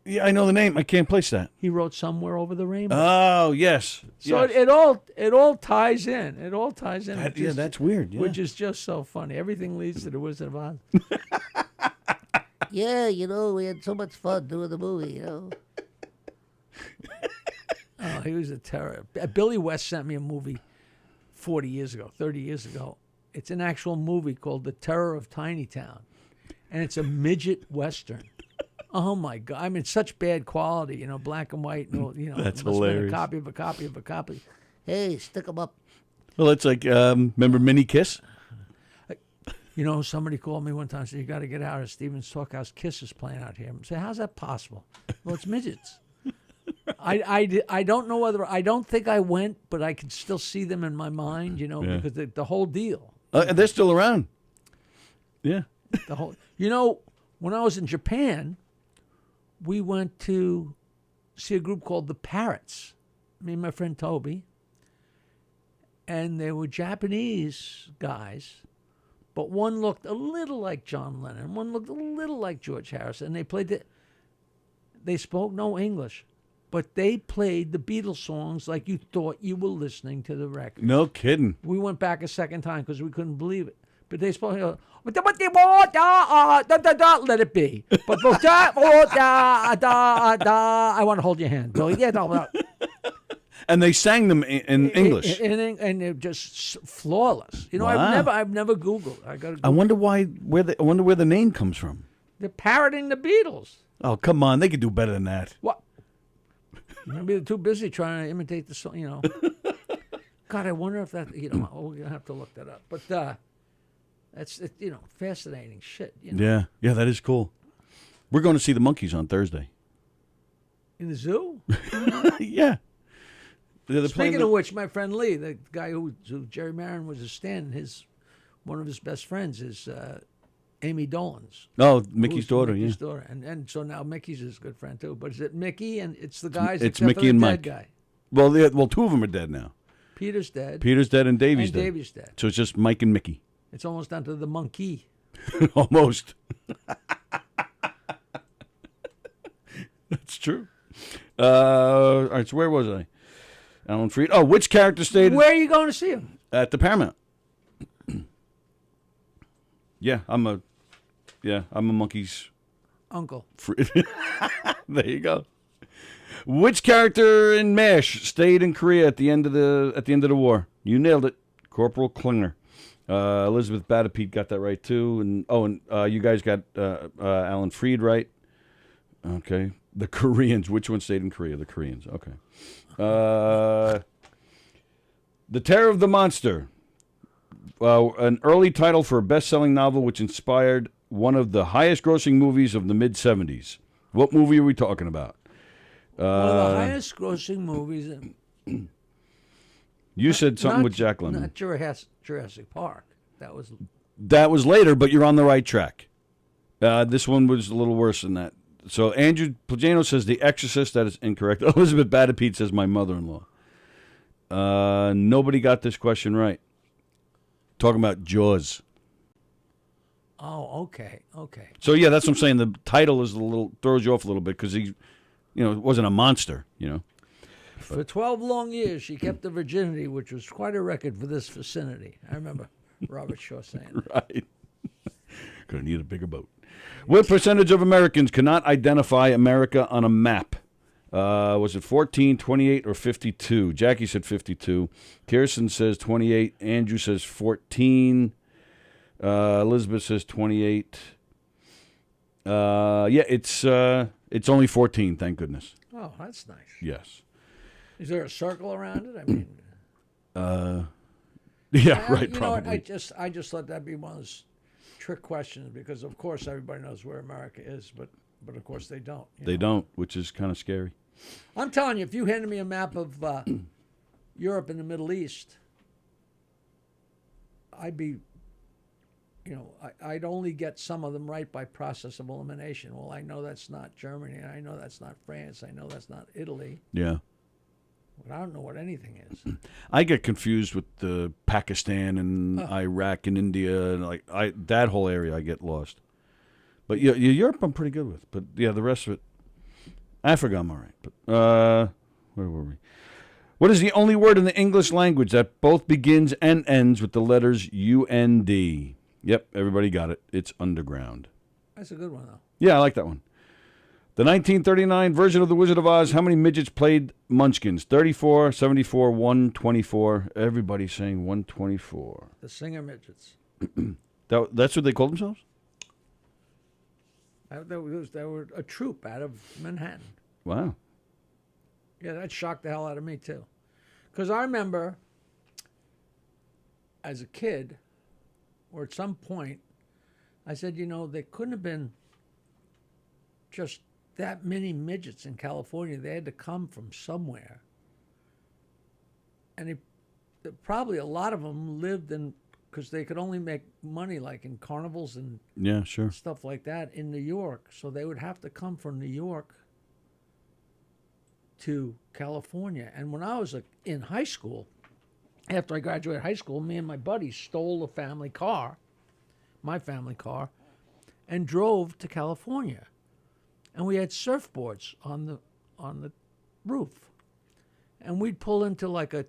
Yeah, I know the name. I can't place that. He wrote Somewhere Over the Rainbow. Oh, yes. So yes. it all ties in. It all ties in. Yeah, that's weird. Yeah. Which is just so funny. Everything leads to the Wizard of Oz. Yeah, we had so much fun doing the movie, Oh, he was a terror. Billy West sent me a movie 30 years ago. It's an actual movie called The Terror of Tiny Town. And it's a midget Western. Oh, my God. I mean, such bad quality, black and white. That's must hilarious. Been a copy of a copy of a copy. Hey, stick 'em up. Well, it's like, remember Mini Kiss? Somebody called me one time and said, you got to get out of Stevens Talkhouse. Kiss is playing out here. I said, how's that possible? Well, it's midgets. I don't know whether, I don't think I went, but I can still see them in my mind, because the whole deal. They're still around. Yeah. The whole, when I was in Japan, we went to see a group called the Parrots, me and my friend Toby, and they were Japanese guys, but one looked a little like John Lennon, one looked a little like George Harrison, and they spoke no English, but they played the Beatles songs like you thought you were listening to the record. No kidding. We went back a second time because we couldn't believe it. But they spoke, let it be. But I want to hold your hand, Billy. Yeah, no. And they sang them in English. And they're just flawless. Wow. I've never Googled. I wonder where the name comes from. They're parroting the Beatles. Oh, come on. They could do better than that. What? Maybe they're too busy trying to imitate the song, God, I wonder if that, we're going to have to look that up. But that's, fascinating shit. Yeah, that is cool. We're going to see the monkeys on Thursday. In the zoo? Yeah. Speaking of which, my friend Lee, the guy who Jerry Marin was a stand, one of his best friends is Amy Dolan's. Oh, Mickey's daughter, Mickey's yeah. daughter. And so now Mickey's his good friend too. But is it Mickey and it's the guys? It's except Mickey for the and dead Mike. Guy. Well, two of them are dead now. Peter's dead. Peter's dead and Davy's and dead. Davy's dead. So it's just Mike and Mickey. It's almost down to the monkey. Almost. That's true. All right, so where was I? Alan Freed. Oh, which character stayed? Where are you going to see him? At the Paramount. Yeah, I'm a monkey's uncle. There you go. Which character in MASH stayed in Korea at the end of the war? You nailed it, Corporal Klinger. Elizabeth Batapete got that right too, and you guys got Alan Freed right. Okay, the Koreans. Which one stayed in Korea? The Koreans. Okay. The Terror of the Monster. An early title for a best-selling novel which inspired one of the highest-grossing movies of the mid-'70s. What movie are we talking about? One of the highest-grossing movies. You said something with Jack Lemmon. Not Jurassic Park. That was later, but you're on the right track. This one was a little worse than that. So Andrew Plagano says The Exorcist. That is incorrect. Elizabeth Batapete says my mother-in-law. Nobody got this question right. Talking about Jaws. Oh, okay. So yeah, that's what I'm saying. The title is throws you off a little bit because he, it wasn't a monster. For 12 long years, she kept the virginity, which was quite a record for this vicinity. I remember Robert Shaw saying that. Right. Gonna need a bigger boat. What percentage of Americans cannot identify America on a map? Was it 14, 28, or 52? Jackie said 52. Kirsten says 28. Andrew says 14. Elizabeth says 28. Yeah, it's only 14. Thank goodness. Oh, that's nice. Yes. Is there a circle around it? I mean, yeah, right. You probably. know what, I just let that be one of those trick questions because, of course, everybody knows where America is, but of course they don't. They don't, which is kind of scary. I'm telling you, if you handed me a map of Europe and the Middle East, I'd be, I'd only get some of them right by process of elimination. Well, I know that's not Germany, and I know that's not France, I know that's not Italy. Yeah. But I don't know what anything is. I get confused with Pakistan and Iraq and India, and that whole area I get lost. But Europe I'm pretty good with. But yeah, the rest of it, Africa I'm all right. But where were we? What is the only word in the English language that both begins and ends with the letters U-N-D? Yep, everybody got it. It's underground. That's a good one, though. Yeah, I like that one. The 1939 version of The Wizard of Oz, how many midgets played Munchkins? 34, 74, 124. Everybody's saying 124. The singer midgets. That's what they called themselves? They were a troupe out of Manhattan. Wow. Yeah, that shocked the hell out of me, too. Because I remember, as a kid, or at some point, I said, there couldn't have been just that many midgets in California. They had to come from somewhere. And probably a lot of them lived because they could only make money like in carnivals and stuff like that in New York. So they would have to come from New York to California. And when I was in high school, after I graduated high school, me and my buddies stole my family car, and drove to California. And we had surfboards on the roof. And we'd pull into like a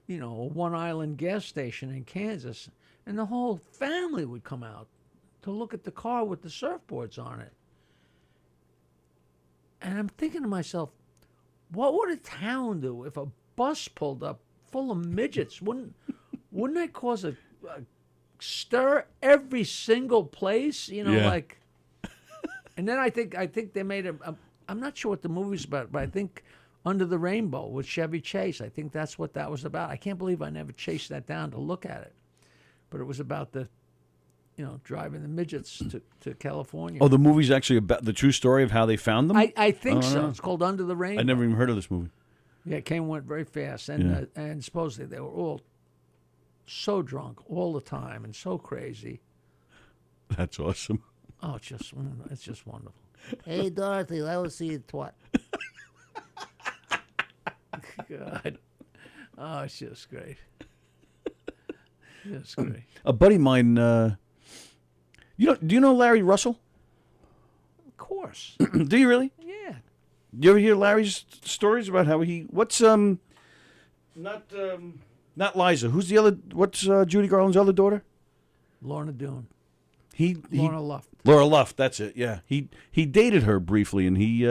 One Island gas station in Kansas, and the whole family would come out to look at the car with the surfboards on it. And I'm thinking to myself, what would a town do if a bus pulled up full of midgets? Wouldn't that cause a stir every single place? And then I think they made I'm not sure what the movie's about, but I think Under the Rainbow with Chevy Chase. I think that's what that was about. I can't believe I never chased that down to look at it. But it was about driving the midgets to California. Oh, the movie's actually about the true story of how they found them? I think so. It's called Under the Rainbow. I never even heard of this movie. Yeah, it went very fast. And and supposedly they were all so drunk all the time and so crazy. That's awesome. Oh, it's just wonderful. Hey, Dorothy, let us see you twat. God. Oh, it's just great. Just great. A buddy of mine, do you know Larry Russell? Of course. Do you really? Yeah. You ever hear Larry's stories about how what's not Liza, who's the other, what's Judy Garland's other daughter? Lorna Doone. Laura Luft. Laura Luft, that's it. Yeah, he dated her briefly, and he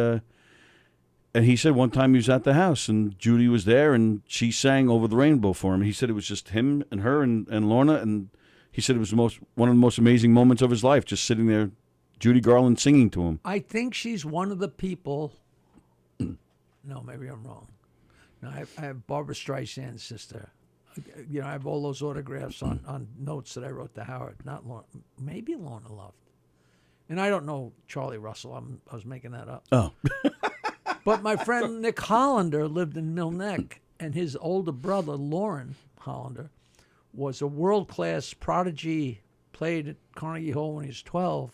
said one time he was at the house and Judy was there and she sang Over the Rainbow for him. He said it was just him and her and Lorna, and he said it was one of the most amazing moments of his life, just sitting there, Judy Garland singing to him. I think she's one of the people. No, maybe I'm wrong. No, I have Barbara Streisand's sister. I have all those autographs on notes that I wrote to Howard. Not Lorna, maybe Lorna Luft. And I don't know Charlie Russell. I was making that up. Oh. But my friend Nick Hollander lived in Mill Neck, and his older brother, Lauren Hollander, was a world-class prodigy, played at Carnegie Hall when he was 12,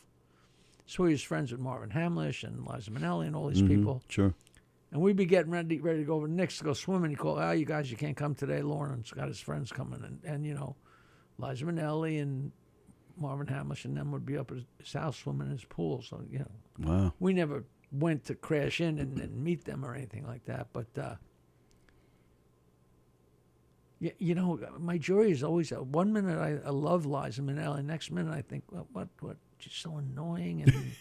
So he was friends with Marvin Hamlish and Liza Minnelli and all these people. Sure. And we'd be getting ready to go over to Nick's to go swimming. He called, you guys, you can't come today. Lawrence got his friends coming. And Liza Minnelli and Marvin Hamlish and them would be up at his house swimming in his pool. So, Wow. we never went to crash in and meet them or anything like that. But, my jury is always, one minute I love Liza Minnelli. Next minute I think, what? She's so annoying. And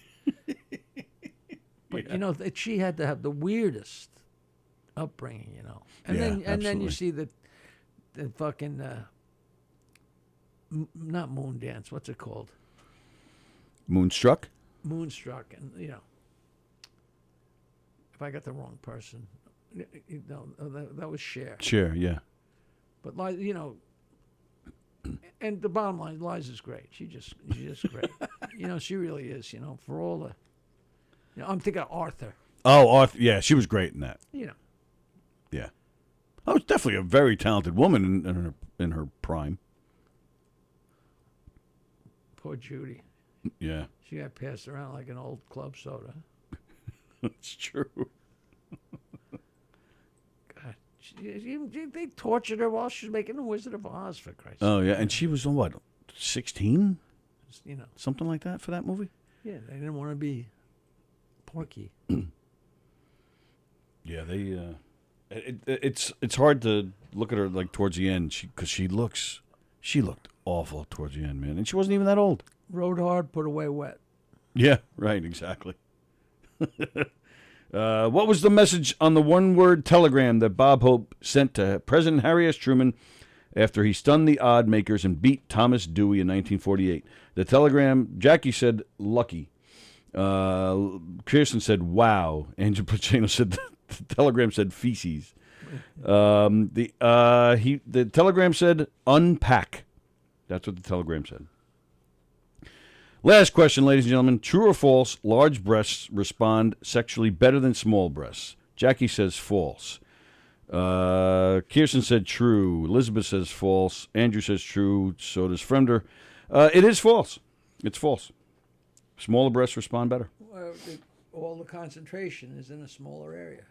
But she had to have the weirdest upbringing, And then you see the fucking not moon dance. What's it called? Moonstruck. Moonstruck, and if I got the wrong person, that was Cher. Cher, yeah. But and the bottom line, Liza's great. She's just great. She really is. For all the. I'm thinking of Arthur. Oh, Arthur. Yeah, she was great in that. Yeah. I was definitely a very talented woman in her prime. Poor Judy. Yeah. She got passed around like an old club soda. That's true. God, they tortured her while she was making The Wizard of Oz, for Christ's sake. Oh, yeah, and she was, what, 16? Something like that for that movie? Yeah, they didn't want to be Porky. Yeah, it's hard to look at her like towards the end because she looked awful towards the end, man, and she wasn't even that old. Rode hard, put away wet. Yeah, right, exactly. What was the message on the one-word telegram that Bob Hope sent to President Harry S. Truman after he stunned the odd makers and beat Thomas Dewey in 1948? The telegram, Jackie said, lucky. Kirsten said, wow. Angel Pacino said, the telegram said, feces. The telegram said, unpack. That's what the telegram said. Last question, ladies and gentlemen. True or false, large breasts respond sexually better than small breasts? Jackie says false. Kirsten said true. Elizabeth says false. Andrew says true. So does Fremder. It is false. It's false. Smaller breasts respond better. Well, all the concentration is in a smaller area.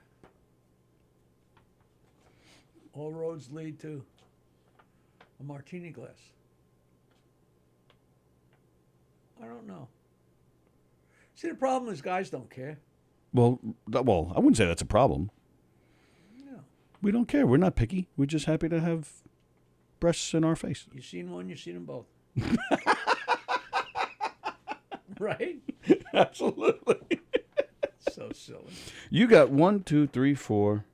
All roads lead to a martini glass. I don't know. See, the problem is guys don't care. Well, I wouldn't say that's a problem. No. We don't care. We're not picky. We're just happy to have breasts in our face. You've seen one, you've seen them both. Right? Absolutely. So silly. You got 1, 2, 3, 4,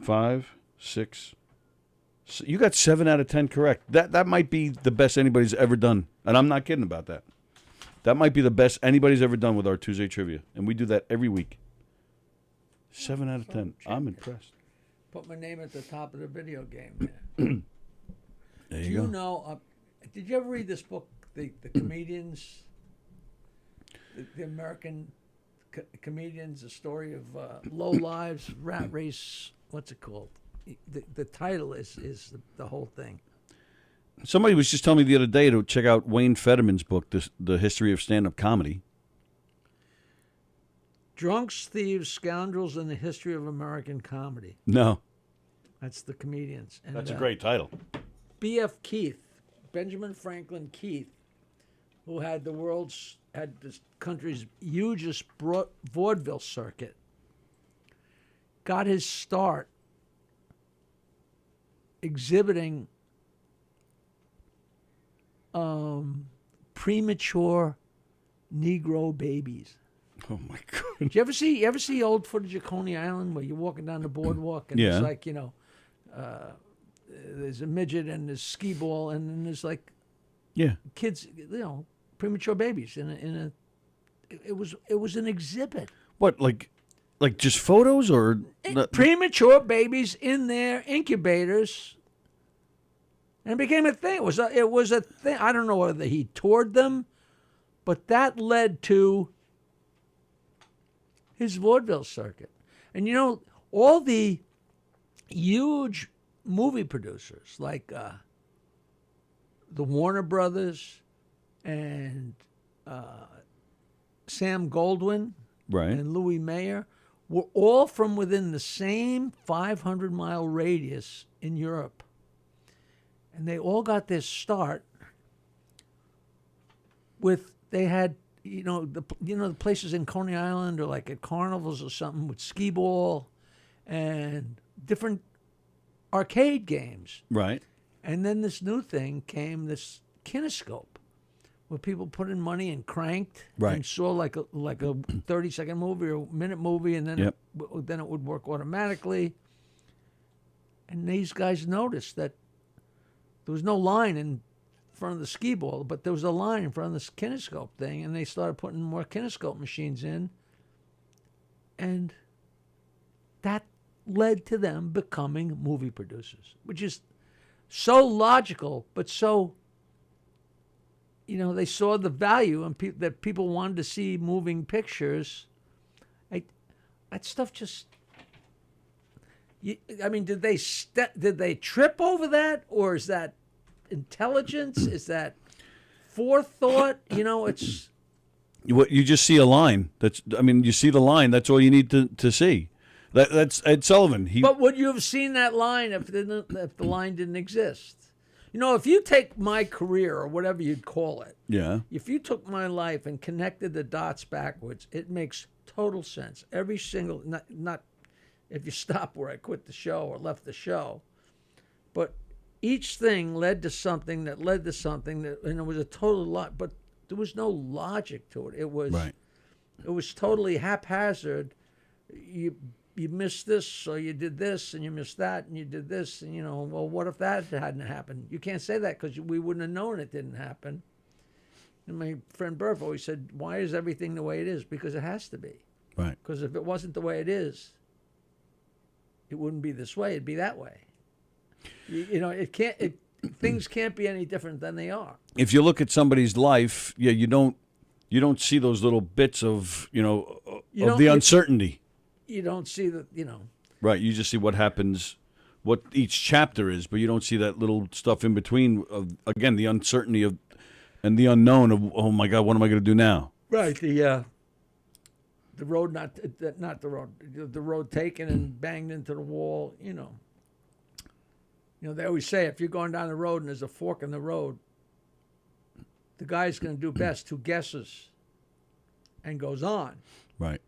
5, 6. You got 7 out of 10 correct. That might be the best anybody's ever done, and I'm not kidding about that. That might be the best anybody's ever done with our Tuesday trivia, and we do that every week. 7 out of 10. I'm impressed. Put my name at the top of the video game. Man. There you Do go. you know? Did you ever read this book, the comedians, the American comedians, the story of low lives, rat race? What's it called? The title is the whole thing. Somebody was just telling me the other day to check out Wayne Fetterman's book, The History of Stand-Up Comedy. Drunks, Thieves, Scoundrels, and the History of American Comedy. No. That's the comedians. And, That's a great title. B.F. Keith, Benjamin Franklin Keith, who had this country's hugest vaudeville circuit, got his start exhibiting premature Negro babies. Oh my God! Did you ever see old footage of Coney Island where you're walking down the boardwalk and Yeah. it's like there's a midget and there's skee ball and then there's like kids, premature babies it was an exhibit. What, like just photos or Premature babies in their incubators, and it became a thing. It was a thing. I don't know whether he toured them, but that led to his vaudeville circuit. And all the huge movie producers like the Warner Brothers and Sam Goldwyn Right. and Louis Mayer were all from within the same 500-mile radius in Europe. And they all got their start with, they had, the places in Coney Island or like at carnivals or something with skee ball and different arcade games. Right. And then this new thing came, this kinescope, where people put in money and cranked Right. and saw like a 30-second movie or a minute movie, and then Yep. then it would work automatically. And these guys noticed that there was no line in front of the skee ball, but there was a line in front of this kinescope thing, and they started putting more kinescope machines in, and that led to them becoming movie producers, which is so logical, but so, they saw the value and that people wanted to see moving pictures. That stuff just, did they trip over that, or is that intelligence? Is that forethought? It's What you just see a line. You see the line. That's all you need to see. That's Ed Sullivan. But would you have seen that line if the line didn't exist? If you take my career or whatever you'd call it, Yeah. if you took my life and connected the dots backwards, it makes total sense. Every single, not if you stop where I quit the show or left the show, but each thing led to something that led to something and it was a total lot, but there was no logic to it. It was, It was totally haphazard. You missed this, so you did this, and you missed that, and you did this, and well, what if that hadn't happened? You can't say that because we wouldn't have known it didn't happen. And my friend Burf always said, "Why is everything the way it is?" Because it has to be. Right. Because if it wasn't the way it is, it wouldn't be this way. It'd be that way. It can't. Things can't be any different than they are. If you look at somebody's life, you don't see those little bits of of the uncertainty. You don't see the, Right. You just see what happens, what each chapter is, but you don't see that little stuff in between of, again, the uncertainty of and the unknown of, oh my God, what am I going to do now? Right. The road, the road taken and banged into the wall. They always say if you're going down the road and there's a fork in the road, the guy's going to do best who guesses and goes on. Right.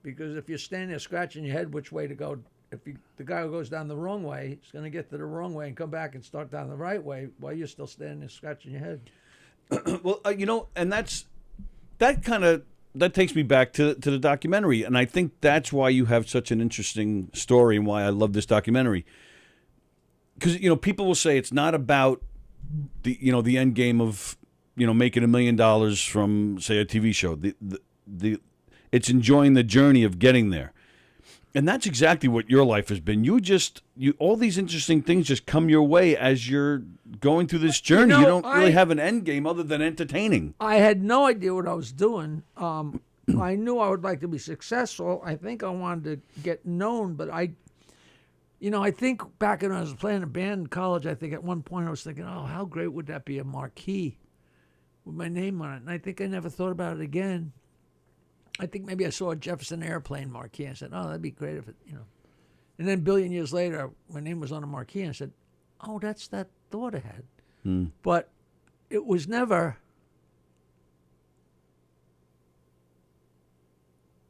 Because if you're standing there scratching your head which way to go, the guy who goes down the wrong way is going to get to the wrong way and come back and start down the right way while you're still standing there scratching your head. Well, and that takes me back to the documentary, and I think that's why you have such an interesting story and why I love this documentary. Because people will say it's not about the end game of making $1 million from, say, a TV show. It's enjoying the journey of getting there. And that's exactly what your life has been. All these interesting things just come your way as you're going through this journey. You don't really have an end game other than entertaining. I had no idea what I was doing. I knew I would like to be successful. I think I wanted to get known, but I think back when I was playing a band in college, I think at one point I was thinking, oh, how great would that be, a marquee with my name on it? And I think I never thought about it again. I think maybe I saw a Jefferson Airplane marquee and I said, oh, that'd be great if it, And then a billion years later, my name was on a marquee and I said, oh, that's that thought I had. But it was never,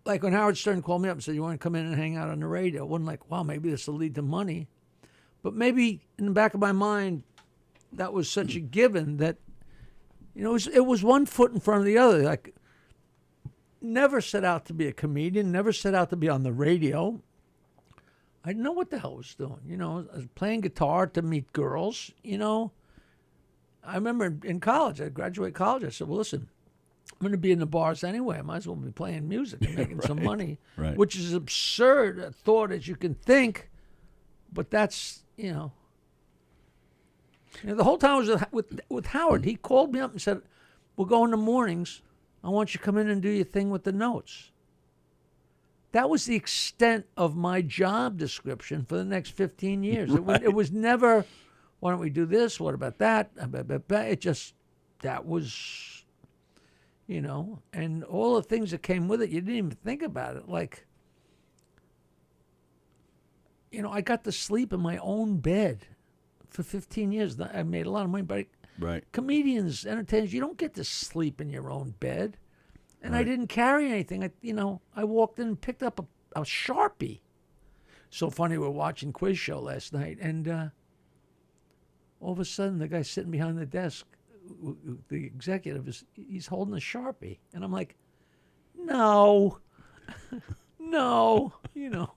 like when Howard Stern called me up and said, you want to come in and hang out on the radio? It wasn't like, wow, maybe this will lead to money. But maybe in the back of my mind, that was such a given that, it was one foot in front of the other. Like, never set out to be a comedian, never set out to be on the radio. I didn't know what the hell I was doing. I was playing guitar to meet girls. I remember in college, I graduated college, I said, well, listen, I'm going to be in the bars anyway. I might as well be playing music and making some money, which is absurd a thought as you can think, but that's, the whole time I was with Howard. He called me up and said, we'll go in the mornings. I want you to come in and do your thing with the notes. That was the extent of my job description for the next 15 years. It was never, why don't we do this? What about that? It just, that was, you know, and all the things that came with it, you didn't even think about it. Like, you know, I got to sleep in my own bed for 15 years. I made a lot of money, but right. Comedians, entertainers, you don't get to sleep in your own bed. And I didn't carry anything. I walked in and picked up a Sharpie. So funny, we were watching Quiz Show last night, and all of a sudden, the guy sitting behind the desk, the executive, he's holding a Sharpie. And I'm like, no, no, you know.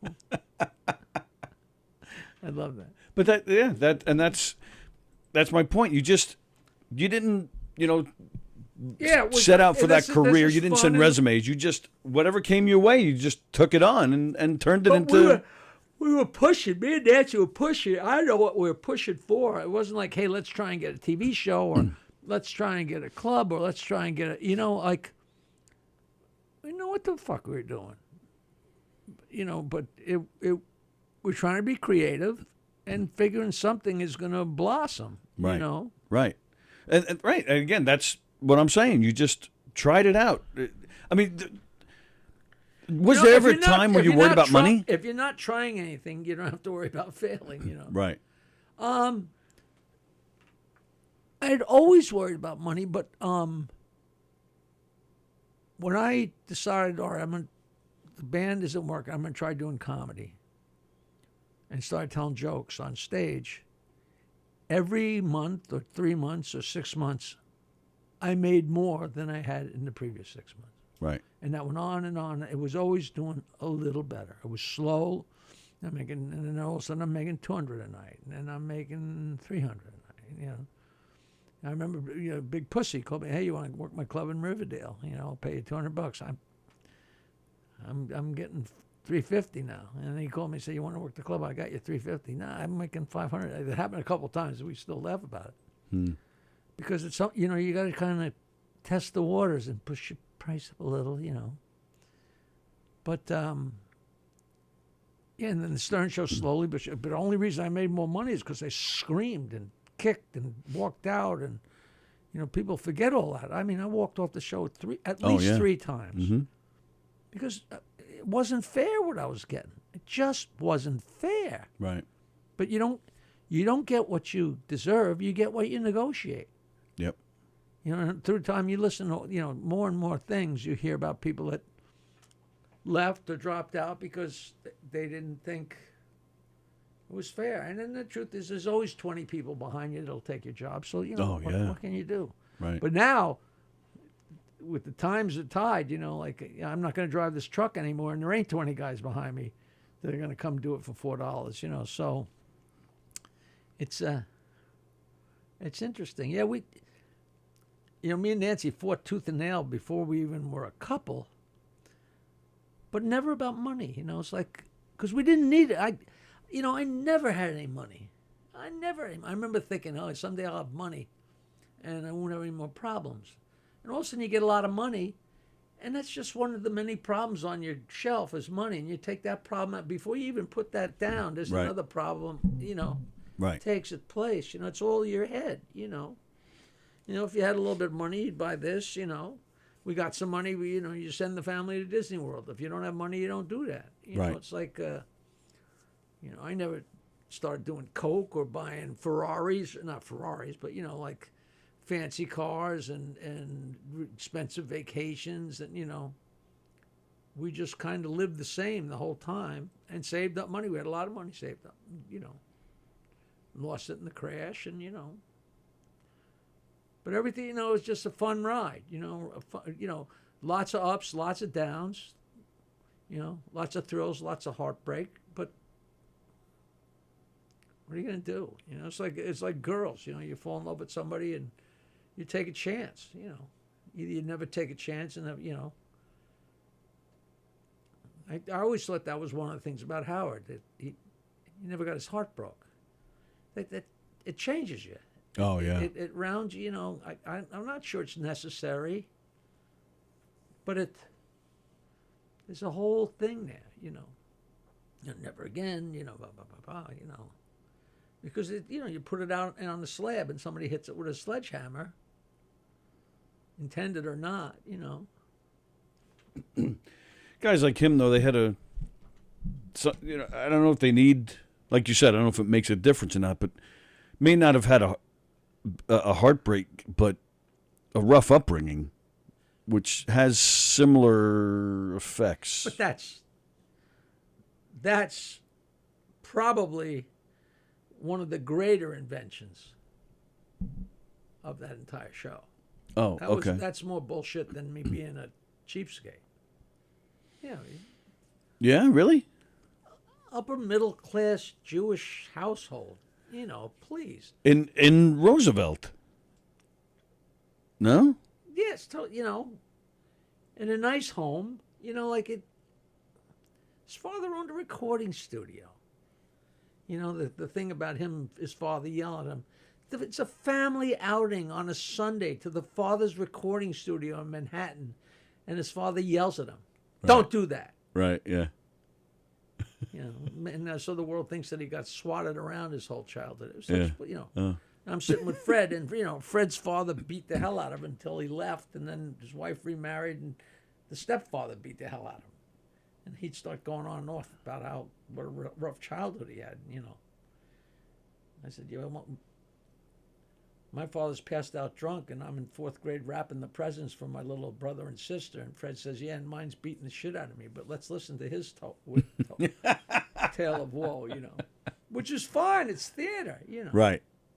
I love that. But that's my point. You didn't, you know, set out for that career. You didn't send resumes. You just, whatever came your way, you just took it on and turned it into. We were pushing. Me and Nancy were pushing. I know what we were pushing for. It wasn't like, hey, let's try and get a TV show, or let's try and get a club, or let's try and get a, you know, like, we know what the fuck we were doing. You know, but we're trying to be creative and figuring something is going to blossom, right. You know? Right. And right. And again, that's what I'm saying. You just tried it out. I mean, was there ever a time when you worried about money? If you're not trying anything, you don't have to worry about failing, you know? Right. I'd always worried about money, but when I decided, all right, the band isn't working, I'm going to try doing comedy, and started telling jokes on stage, every month or 3 months or 6 months, I made more than I had in the previous 6 months. Right. And that went on and on. It was always doing a little better. It was slow. And then all of a sudden I'm making 200 a night, and then I'm making 300 a night. You know, I remember, you know, Big Pussy called me, hey, you want to work my club in Riverdale? You know, I'll pay you $200. I'm getting $350 now. And then he called me and said, you want to work the club? I got you $350. Nah, I'm making $500. It happened a couple of times. We still laugh about it. Because it's, you know, you got to kind of test the waters and push your price up a little, you know. But, yeah, and then the Stern Show slowly, but the only reason I made more money is because I screamed and kicked and walked out, and, you know, people forget all that. I mean, I walked off the show at least 3 times. Because it wasn't fair what I was getting. It just wasn't fair. Right. But you don't get what you deserve. You get what you negotiate. Yep. You know, and through time you listen to, you know, more and more things you hear about people that left or dropped out because they didn't think it was fair. And then the truth is, there's always 20 people behind you that'll take your job. So, you know, what can you do? Right. But now, with the times of tide, you know, like, I'm not going to drive this truck anymore, and there ain't 20 guys behind me that are going to come do it for $4, you know. So it's interesting. Yeah, you know, me and Nancy fought tooth and nail before we even were a couple, but never about money. You know, it's like, because we didn't need it. I never had any money. I remember thinking, oh, someday I'll have money and I won't have any more problems. And all of a sudden you get a lot of money, and that's just one of the many problems on your shelf is money. And you take that problem out. Before you even put that down, there's another problem, you know, takes its place. You know, it's all your head, you know. You know, if you had a little bit of money, you'd buy this, you know. We got some money, you know, you send the family to Disney World. If you don't have money, you don't do that. You know, it's like, you know, I never started doing Coke or buying Ferraris, not Ferraris, but, you know, like fancy cars and expensive vacations. And, you know, we just kind of lived the same the whole time and saved up money. We had a lot of money saved up, you know. Lost it in the crash, and, you know. But everything, you know, is just a fun ride, you know, lots of ups, lots of downs, you know, lots of thrills, lots of heartbreak. But what are you going to do? You know, it's like girls, you know, you fall in love with somebody and you take a chance, you know. Either you never take a chance and, you know. I always thought that was one of the things about Howard, that he never got his heart broke. That it changes you. Oh, yeah. It rounds you, you know. I'm not sure it's necessary, but there's a whole thing there, you know. Never again, you know, blah, blah, blah, blah, you know. Because, you know, you put it out on the slab and somebody hits it with a sledgehammer, intended or not, you know. Guys like him, though, they had I don't know if they need, like you said, I don't know if it makes a difference or not, but may not have had a heartbreak, but a rough upbringing, which has similar effects. But that's probably one of the greater inventions of that entire show. Oh, okay. That's more bullshit than me being a cheapskate. Yeah. Yeah, really? Upper middle class Jewish household. You know, please. In Roosevelt. No? Yes, you know, in a nice home, you know, like it. His father owned a recording studio. You know, the thing about his father yelling at him. It's a family outing on a Sunday to the father's recording studio in Manhattan, and his father yells at him, Right. "Don't do that." Right, yeah. You know, and so the world thinks that he got swatted around his whole childhood. It was Yeah. you know, I'm sitting with Fred, and you know, Fred's father beat the hell out of him until he left, and then his wife remarried, and the stepfather beat the hell out of him, and he'd start going on and off about what a rough childhood he had. You know, I said, my father's passed out drunk, and I'm in 4th grade rapping the presents for my little brother and sister. And Fred says, yeah, and mine's beating the shit out of me, but let's listen to his tale of woe, you know, which is fine. It's theater, you know.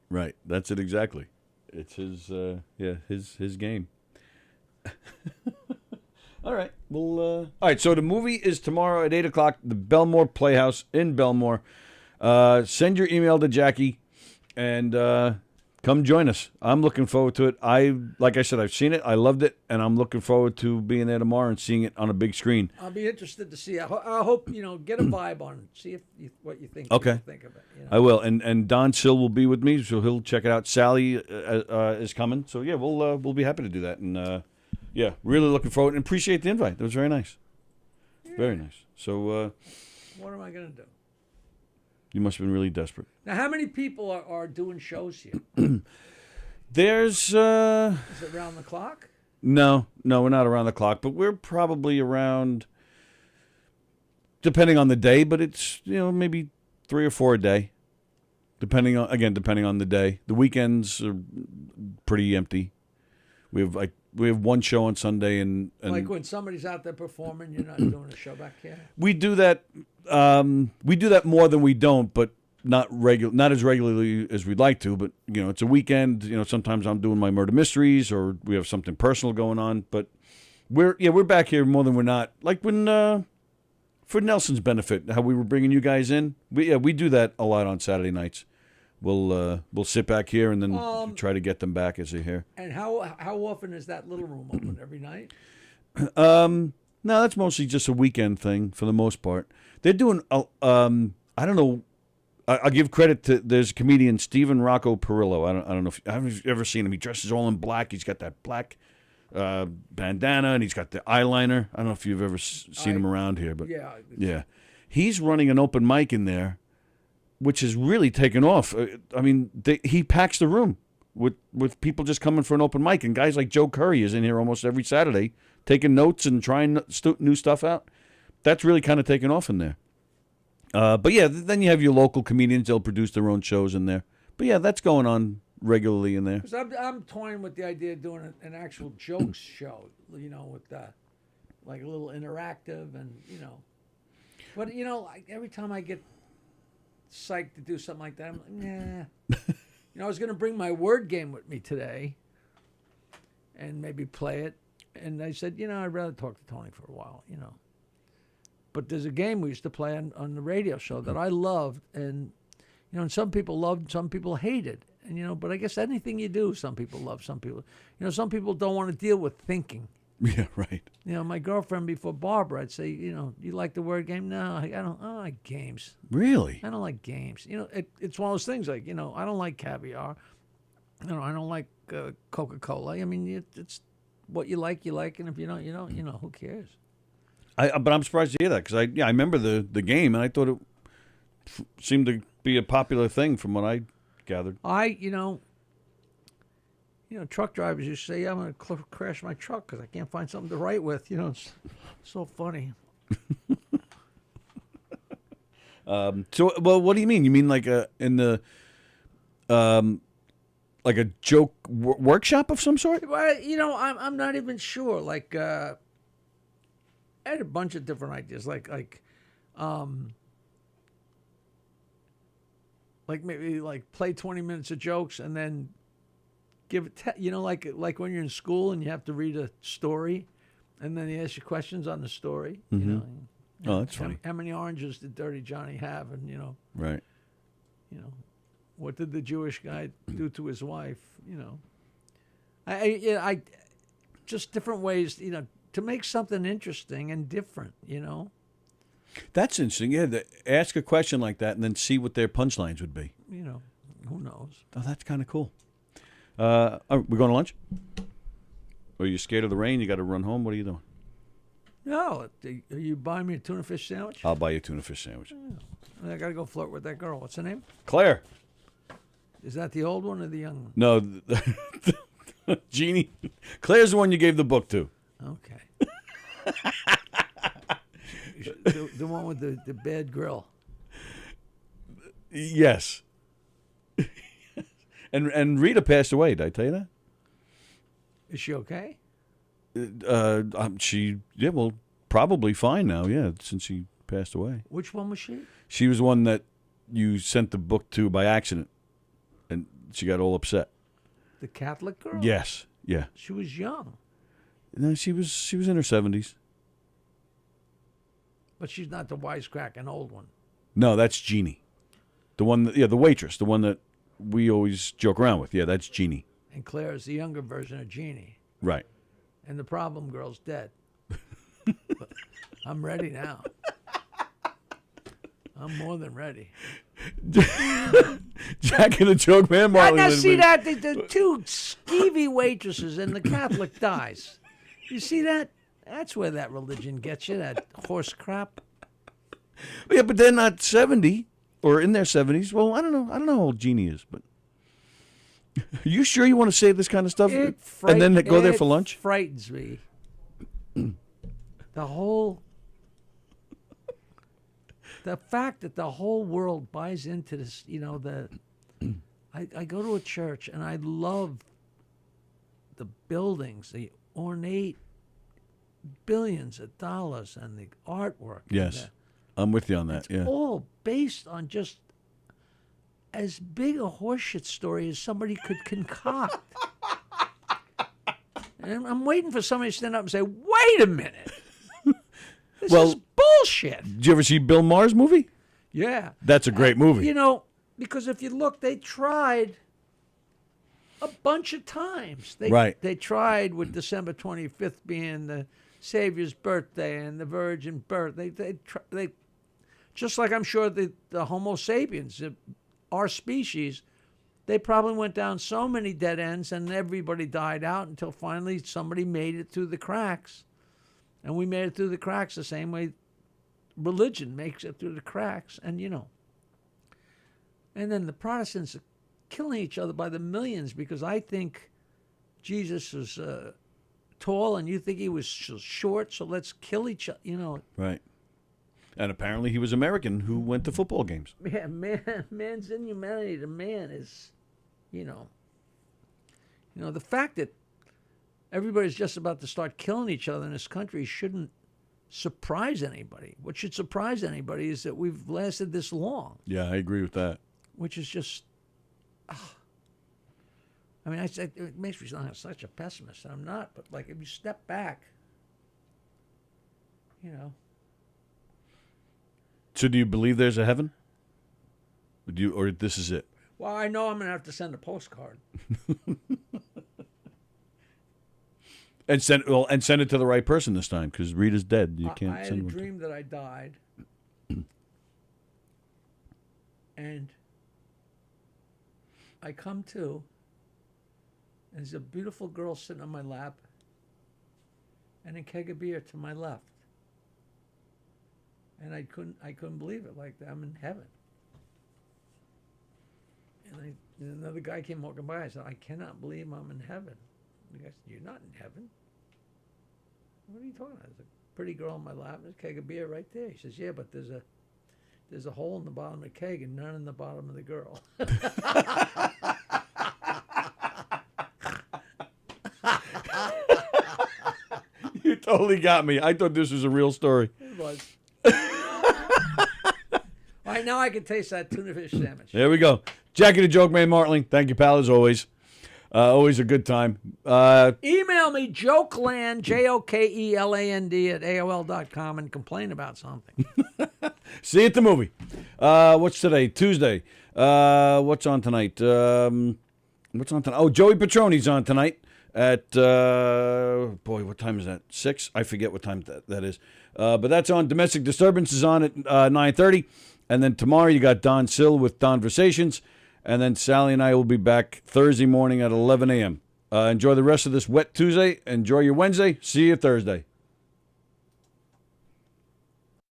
Right. That's it exactly. It's his game. All right. Well, all right. So the movie is tomorrow at 8:00, the Belmore Playhouse in Belmore. Send your email to Jackie, and come join us. I'm looking forward to it. Like I said, I've seen it. I loved it, and I'm looking forward to being there tomorrow and seeing it on a big screen. I'll be interested to see. I hope, you know, get a vibe on it. See what you think. Okay. What you think of it. You know? I will, and Don Sill will be with me, so he'll check it out. Sallie is coming, so yeah, we'll be happy to do that, and yeah, really looking forward and appreciate the invite. That was very nice, very nice. So, what am I gonna do? You must have been really desperate. Now, how many people are doing shows here? There's Is it around the clock? No, we're not around the clock, but we're probably around, depending on the day, but it's, you know, maybe 3 or 4 a day, depending on the day. The weekends are pretty empty. We have one show on Sunday, and Like when somebody's out there performing, you're not doing a show back here? we do that. We do that more than we don't, but not as regularly as we'd like to. But you know, it's a weekend. You know, sometimes I'm doing my murder mysteries, or we have something personal going on. But we're back here more than we're not. Like when for Nelson's benefit, how we were bringing you guys in. We do that a lot on Saturday nights. We'll sit back here and then try to get them back as they're here. And how often is that little room open? Every night? No, that's mostly just a weekend thing for the most part. They're doing, I don't know, I'll give credit to, there's a comedian, Stephen Rocco Perillo. I don't know if you've ever seen him. He dresses all in black. He's got that black bandana, and he's got the eyeliner. I don't know if you've ever seen him around here, but yeah. He's running an open mic in there, which has really taken off. I mean, he packs the room with people just coming for an open mic, and guys like Joe Curry is in here almost every Saturday, taking notes and trying new stuff out. That's really kind of taken off in there. But yeah, then you have your local comedians. They'll produce their own shows in there. But yeah, that's going on regularly in there. Because I'm toying with the idea of doing an actual jokes show, you know, with like a little interactive and, you know. But, you know, every time I get psyched to do something like that, I'm like, nah. You know, I was going to bring my word game with me today and maybe play it. And I said, you know, I'd rather talk to Tony for a while, you know. But there's a game we used to play on the radio show that I loved, and you know, and some people loved, some people hated, and you know, but I guess anything you do, some people love, some people, you know, some people don't want to deal with thinking. Yeah, right. You know, my girlfriend before Barbara, I'd say, you know, you like the word game? No, I don't like games. Really? I don't like games. You know, it's one of those things like, you know, I don't like caviar. You know, I don't like Coca-Cola. I mean, it's what you like, and if you don't, you don't. You know, who cares? But I'm surprised to hear that, because I remember the game, and I thought it seemed to be a popular thing from what I gathered. You know, truck drivers used to say, "Yeah, I'm going to crash my truck because I can't find something to write with." It's so funny. So, well, what do you mean? You mean like in the like a joke workshop of some sort? Well, I'm not even sure. Like, I had a bunch of different ideas. Like maybe like play 20 minutes of jokes and then give it. Like when you're in school and you have to read a story, and then they ask you questions on the story. Mm-hmm. Oh, that's funny. How many oranges did Dirty Johnny have? And right. What did the Jewish guy do to his wife? I just different ways, to make something interesting and different. That's interesting. Yeah, ask a question like that and then see what their punchlines would be. Who knows? Oh, that's kind of cool. Are we going to lunch? Or are you scared of the rain? You got to run home? What are you doing? No, are you buying me a tuna fish sandwich? I'll buy you a tuna fish sandwich. I got to go flirt with that girl. What's her name? Claire. Is that the old one or the young one? No, Jeannie. Claire's the one you gave the book to. Okay. the one with the bad grill. Yes. And Rita passed away. Did I tell you that? Is she okay? Well, probably fine now. Yeah, since she passed away. Which one was she? She was the one that you sent the book to by accident, and she got all upset. The Catholic girl? Yes. Yeah. She was young. No, she was in her 70s. But she's not the wisecracking old one. No, that's Jeannie. The one the waitress, the one that we always joke around with. Yeah, that's Jeannie. And Claire is the younger version of Jeannie. Right. And the problem girl's dead. But I'm ready now. I'm more than ready. Jack and the Joke Man. I now see that the two skeevy waitresses and the Catholic dies. You see that? That's where that religion gets you. That horse crap. Yeah, but they're not 70 or in their 70s. Well, I don't know. I don't know how old Jeannie is, but are you sure you want to say this kind of stuff and then go there for lunch? It frightens me. The fact that the whole world buys into this, I go to a church and I love the buildings, the ornate billions of dollars and the artwork. Yes, I'm with you on that. It's all based on just as big a horseshit story as somebody could concoct. And I'm waiting for somebody to stand up and say, "Wait a minute, this is bullshit." Did you ever see Bill Maher's movie? Yeah, that's a great movie. Because if you look, they tried a bunch of times. They tried with December 25th being the Savior's birthday and the virgin birth. They just like I'm sure the Homo sapiens, our species, they probably went down so many dead ends and everybody died out until finally somebody made it through the cracks. And we made it through the cracks the same way religion makes it through the cracks. And, and then the Protestants are killing each other by the millions because I think Jesus was tall and you think he was short, so let's kill each other, Right. And apparently he was American who went to football games. Yeah, man's inhumanity to man is, the fact that everybody's just about to start killing each other in this country shouldn't surprise anybody. What should surprise anybody is that we've lasted this long. Yeah, I agree with that. Which is just, it makes me sound like such a pessimist. I'm not, but like if you step back, So do you believe there's a heaven? Or this is it? Well, I know I'm going to have to send a postcard. And send it to the right person this time because Rita's dead. You can't I send had a one. dream that I died. And I come to, and there's a beautiful girl sitting on my lap and a keg of beer to my left. And I couldn't believe it. Like I'm in heaven. And I And another guy came walking by. I said, I cannot believe I'm in heaven. The guy said, you're not in heaven. What are you talking about? There's a pretty girl on my lap. There's a keg of beer right there. He says, yeah, but there's a hole in the bottom of the keg and none in the bottom of the girl. You totally got me. I thought this was a real story. It was. All right, now I can taste that tuna fish sandwich. There we go. Jackie the Joke Man Martling. Thank you, pal, as always. Always a good time. Email me, jokeland, JOKELAND at AOL.com and complain about something. See you at the movie. What's today? Tuesday. What's on tonight? What's on tonight? Oh, Joey Petroni's on tonight at, boy, what time is that? 6? I forget what time that is. But that's on. Domestic Disturbance is on at 9:30. And then tomorrow you got Don Sill with Donversations. And then Sallie and I will be back Thursday morning at 11 a.m. Enjoy the rest of this wet Tuesday. Enjoy your Wednesday. See you Thursday.